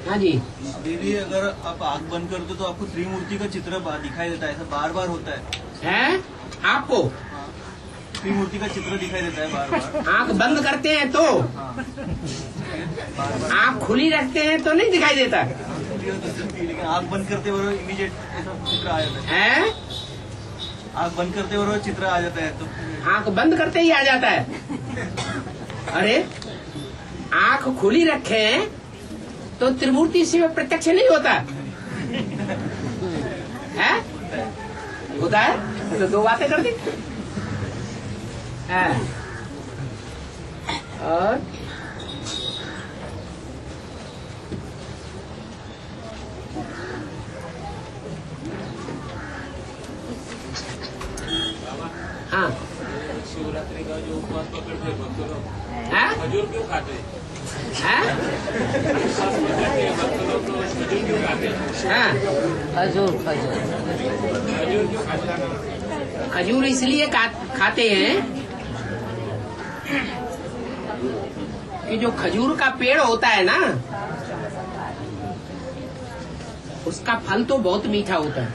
Speaker 1: हाँ जी।
Speaker 3: अभी भी अगर आप आंख बंद कर दो तो आपको त्रिमूर्ति का चित्र दिखाई देता है, ऐसा बार बार होता है
Speaker 1: आपको?
Speaker 3: त्रिमूर्ति का चित्र दिखाई देता है बार बार।
Speaker 1: आंख बंद करते हैं तो, आंख खुली रखते हैं तो नहीं दिखाई देता
Speaker 3: लेकिन आंख बंद करते हुए इमीडिएट ऐसा चित्र आ जाता है। आंख बंद करते हुए चित्र आ जाता है, तो
Speaker 1: आंख बंद करते ही आ जाता है। अरे आंख खुली रखे तो त्रिमूर्ति शिव प्रत्यक्ष नहीं होता है? होता है तो दो बातें कर दी। और हाँ,
Speaker 10: शिवरात्रि का जो उपवास पकड़ते भक्त लोग,
Speaker 1: खजूर
Speaker 10: क्यों खाते हैं? भक्त लोग तो खजूर क्यों खाते हैं?
Speaker 1: खजूर
Speaker 10: क्यों खाते हैं?
Speaker 1: खजूर इसलिए खाते हैं कि जो खजूर का पेड़ होता है ना, उसका फल तो बहुत मीठा होता है,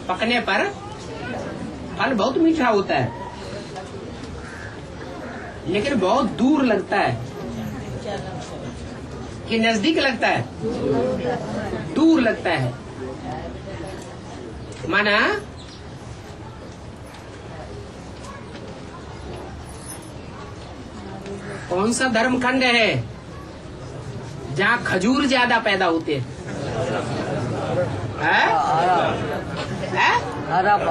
Speaker 1: पकने पर फल बहुत मीठा होता है, लेकिन बहुत दूर लगता है कि नजदीक लगता है? दूर लगता है। माना कौन सा धर्म खंड है जहाँ खजूर ज्यादा पैदा होते हैं? अरब।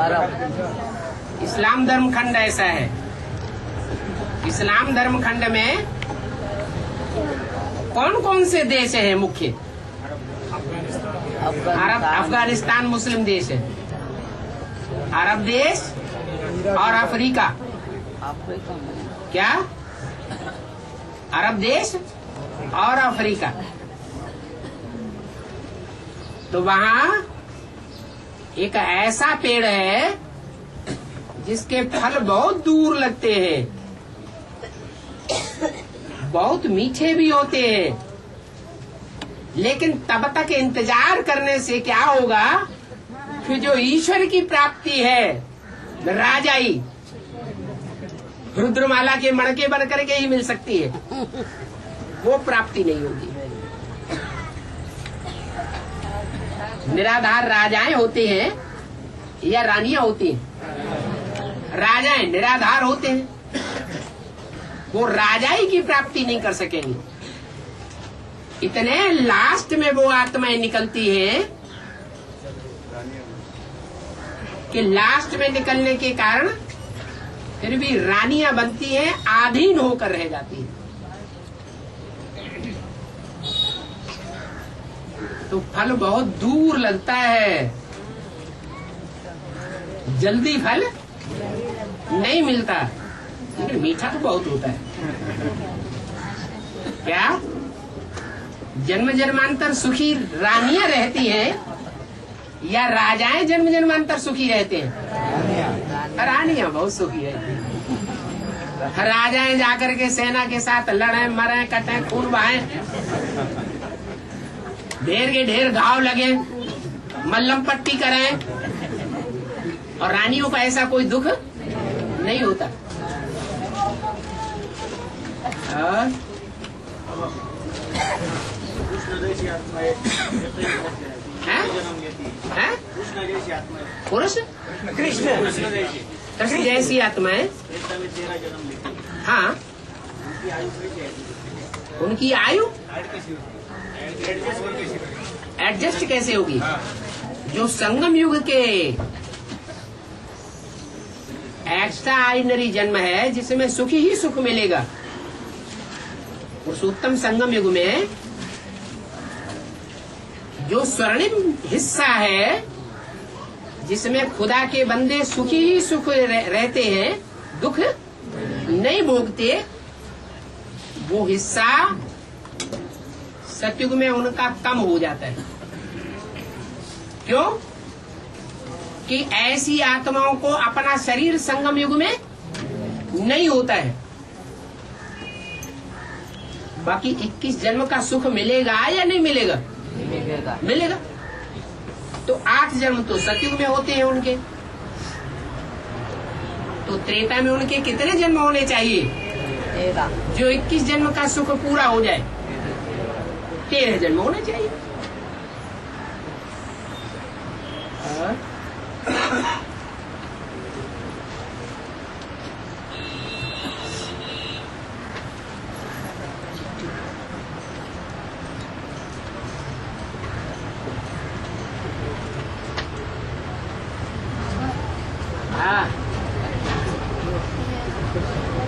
Speaker 1: इस्लाम धर्म खंड ऐसा है। इस्लाम धर्म खंड में कौन कौन से देश है मुख्य? अरब, अफगानिस्तान मुस्लिम देश है, अरब देश और अफ्रीका। क्या? अरब देश और अफ्रीका, तो वहाँ एक ऐसा पेड़ है जिसके फल बहुत दूर लगते हैं, बहुत मीठे भी होते हैं, लेकिन तब तक इंतजार करने से क्या होगा कि जो ईश्वर की प्राप्ति है, राजाई रुद्रमाला के मणके बन करके ही मिल सकती है, वो प्राप्ति नहीं होगी। निराधार राजाएं होते हैं या रानियां होती हैं? राजाएं निराधार होते हैं, वो राजाई की प्राप्ति नहीं कर सकेंगे। इतने लास्ट में वो आत्माएं निकलती हैं कि लास्ट में निकलने के कारण फिर भी रानियां बनती हैं, आधीन होकर रह जाती हैं। तो फल बहुत दूर लगता है, जल्दी फल नहीं मिलता, लेकिन मीठा तो बहुत होता है। क्या जन्म जन्मांतर सुखी रानियां रहती हैं या राजाएं जन्म जन्मांतर सुखी रहते हैं? रानियां बहुत सुखी रहती हैं। राजाएं जाकर के सेना के साथ लड़े, मरे, कटे, खून बहाए, ढेर के ढेर घाव लगे, मल्लम पट्टी करें, और रानियों का ऐसा कोई दुख नहीं होता। पुरुष कृष्ण जैसी आत्माएं, हाँ, उनकी आयु एडजस्ट कैसे होगी? जो संगम युग के एक्स्ट्रा ऑर्डिनरी जन्म है, जिसमें सुख ही सुख मिलेगा, उस उत्तम संगम युग में जो स्वर्णिम हिस्सा है, जिसमें खुदा के बंदे सुखी ही सुख रहते हैं, दुख नहीं भोगते, वो हिस्सा सतयुग में उनका कम हो जाता है। क्यों? कि ऐसी आत्माओं को अपना शरीर संगम युग में नहीं होता है। बाकी 21 जन्म का सुख मिलेगा या नहीं मिलेगा? मिलेगा। तो 8 जन्म तो सतयुग में होते हैं उनके। तो त्रेता में उनके कितने जन्म होने चाहिए जो 21 जन्म का सुख पूरा हो जाए? 13 जन्म होने चाहिए।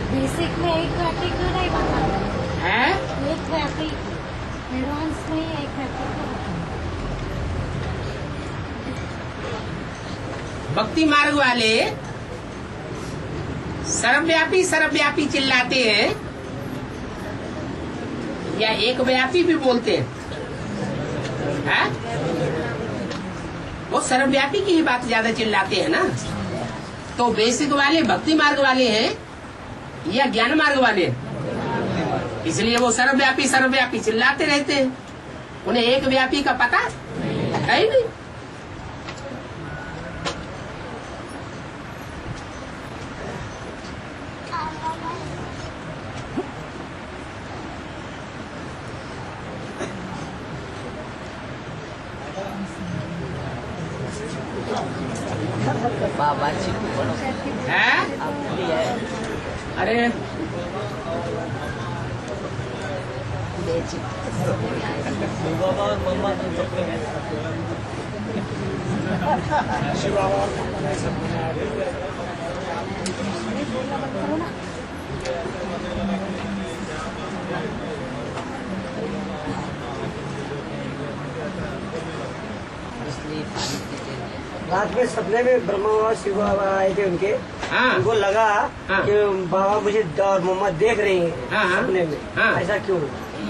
Speaker 6: बेसिक में एक घंटे क्यों नहीं बताना
Speaker 1: है?
Speaker 6: एक घंटे एडवांस में एक घंटे।
Speaker 1: भक्ति मार्ग वाले सर्वव्यापी सर्वव्यापी चिल्लाते हैं या एक व्यापी भी बोलते हैं? वो सर्वव्यापी की ही बात ज्यादा चिल्लाते हैं ना। तो बेसिक वाले भक्ति मार्ग वाले हैं या ज्ञान मार्ग वाले? इसलिए वो सर्वव्यापी चिल्लाते रहते हैं, उन्हें एक व्यापी का पता है ही नहीं।
Speaker 8: बाबा
Speaker 1: है? अरे
Speaker 3: बाबा और मम्मा तो चक्र में
Speaker 2: रात में सपने में ब्रह्मा बाबा शिव बाबा आए थे उनके।
Speaker 1: हाँ।
Speaker 2: उनको लगा
Speaker 1: हाँ।
Speaker 2: कि बाबा मुझे और मम्मा देख रही हैं
Speaker 1: हाँ।
Speaker 2: सपने में।
Speaker 1: हाँ।
Speaker 2: ऐसा क्यों?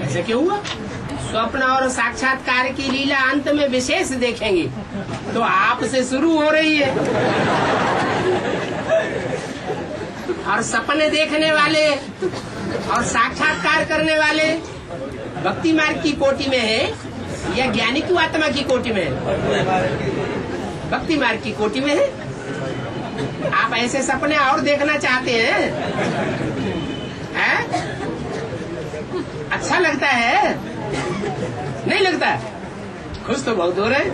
Speaker 1: ऐसे क्यों हुआ? स्वप्न और साक्षात्कार की लीला अंत में विशेष देखेंगे, तो आपसे शुरू हो रही है। और सपने देखने वाले और साक्षात्कार करने वाले भक्ति मार्ग की कोटि में है या ज्ञानी की आत्मा की कोटि में है? भक्ति मार्ग की कोटि में है। आप ऐसे सपने और देखना चाहते हैं? अच्छा लगता है? नहीं लगता? खुश तो बहुत हो रहे हैं।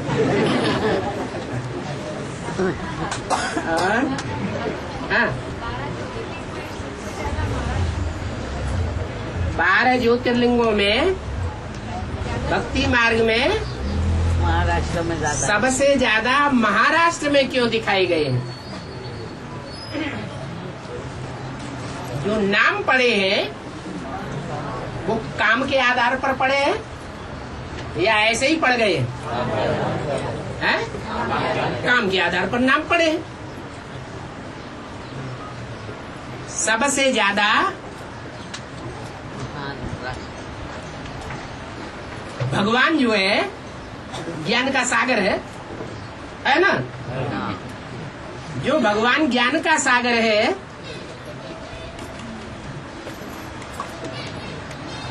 Speaker 1: हाँ, 12 ज्योतिर्लिंगों में भक्ति मार्ग में
Speaker 5: महाराष्ट्र में ज्यादा
Speaker 1: सबसे ज्यादा महाराष्ट्र में क्यों दिखाई गए हैं? जो नाम पड़े हैं वो काम के आधार पर पड़े हैं या ऐसे ही पड़ गए हैं? काम के आधार पर नाम पड़े हैं। सबसे ज्यादा भगवान जो है ज्ञान का सागर है ना? जो भगवान ज्ञान का सागर है,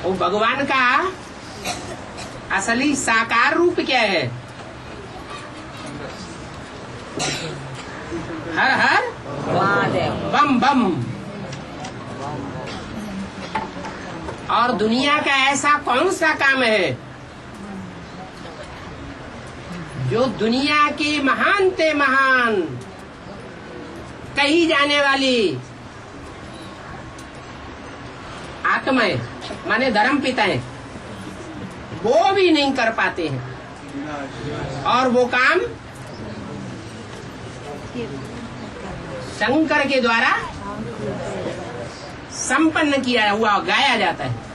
Speaker 1: वो भगवान का असली साकार रूप क्या है? हर हर बम बम। और दुनिया का ऐसा कौन सा काम है जो दुनिया की महान ते महान कही जाने वाली आत्माएं माने धर्म पिताएं वो भी नहीं कर पाते हैं? और वो काम शंकर के द्वारा संपन्न किया हुआ गाया जाता है।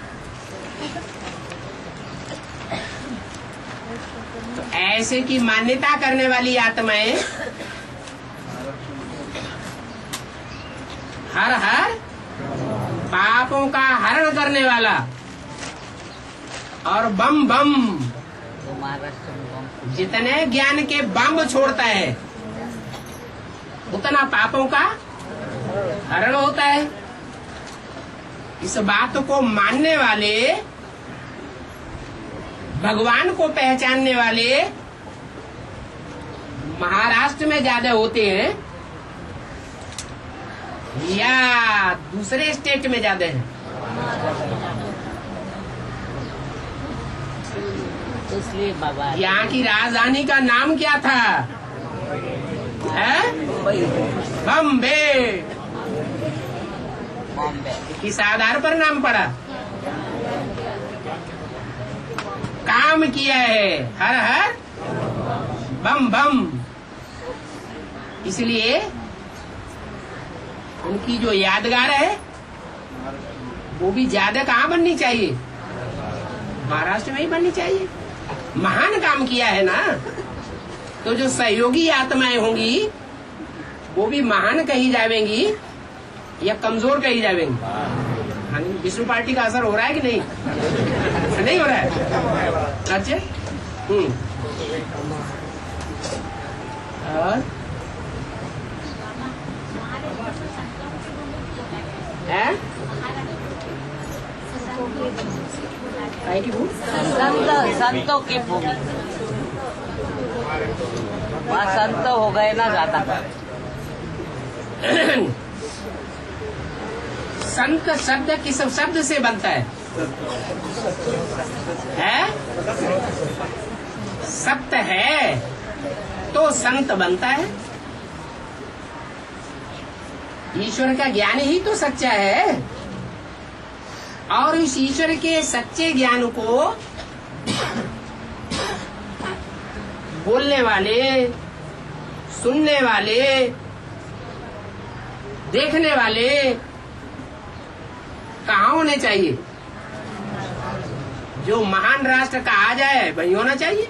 Speaker 1: तो ऐसे की मान्यता करने वाली आत्माएं हर हर पापों का हरण करने वाला और बम बम जितने ज्ञान के बम छोड़ता है उतना पापों का हरण होता है। इस बात को मानने वाले, भगवान को पहचानने वाले महाराष्ट्र में ज्यादा होते हैं या दूसरे स्टेट में ज्यादा हैं?
Speaker 5: इसलिए बाबा
Speaker 1: यहाँ की राजधानी का नाम क्या था? बम्बे। किस आधार पर नाम पड़ा? काम किया है हर हर बम बम। इसलिए उनकी जो यादगार है वो भी ज्यादा कहाँ बननी चाहिए? महाराष्ट्र में ही बननी चाहिए। महान काम किया है ना, तो जो सहयोगी आत्माएं होंगी वो भी महान कही जाएंगी या कमजोर कही जाएंगी? विष्णु पार्टी का असर हो रहा है कि नहीं? नहीं हो रहा है? अच्छा। और
Speaker 5: संतों की भूमि, वहाँ संत हो गए ना ज्यादा।
Speaker 1: संत शब्द किस शब्द से बनता है? सत्य है तो संत बनता है। ईश्वर का ज्ञान ही तो सच्चा है, और इस ईश्वर के सच्चे ज्ञान को बोलने वाले, सुनने वाले, देखने वाले कहाँ होने चाहिए? जो महान राष्ट्र कहा जाए वही होना चाहिए।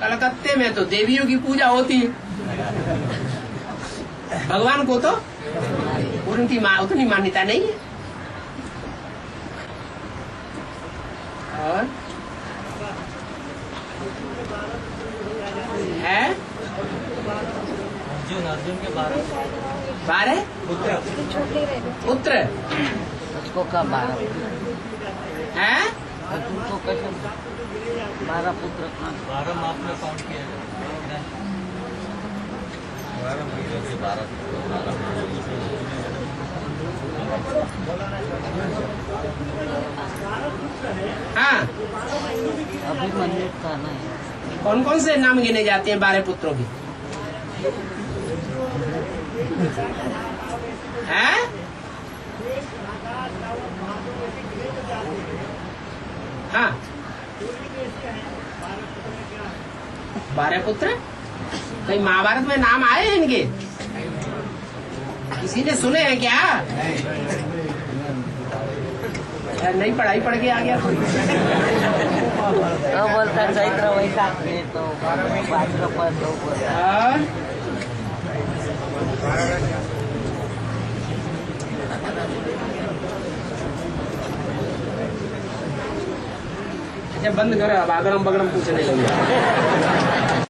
Speaker 1: कलकत्ते में तो देवियों की पूजा होती है, भगवान को तो उनकी उतनी मान्यता नहीं है।
Speaker 8: अर्जुन के 12
Speaker 1: 12
Speaker 6: छोटे रहते
Speaker 1: पुत्र
Speaker 2: उसको का 12
Speaker 1: हैं?
Speaker 2: अर्जुन को कैसे 12 पुत्र
Speaker 8: 12 माप में काउंट किया जाए।
Speaker 1: हाँ,
Speaker 2: अभी मंदिर का नहीं
Speaker 1: कौन कौन से नाम गिने जाते हैं 12 पुत्रों के? हैं? हाँ, 12 पुत्र कहीं महाभारत में नाम आए हैं इनके? किसी ने सुने हैं क्या? यार नहीं पढ़ाई पढ़ के आ गया कोई।
Speaker 2: तो बोलता चैत्र वैशाख में तो भाद्रपद तो बोलता
Speaker 1: हाँ? अच्छा बंद करो, अब अगड़म बगड़म पूछने लगे।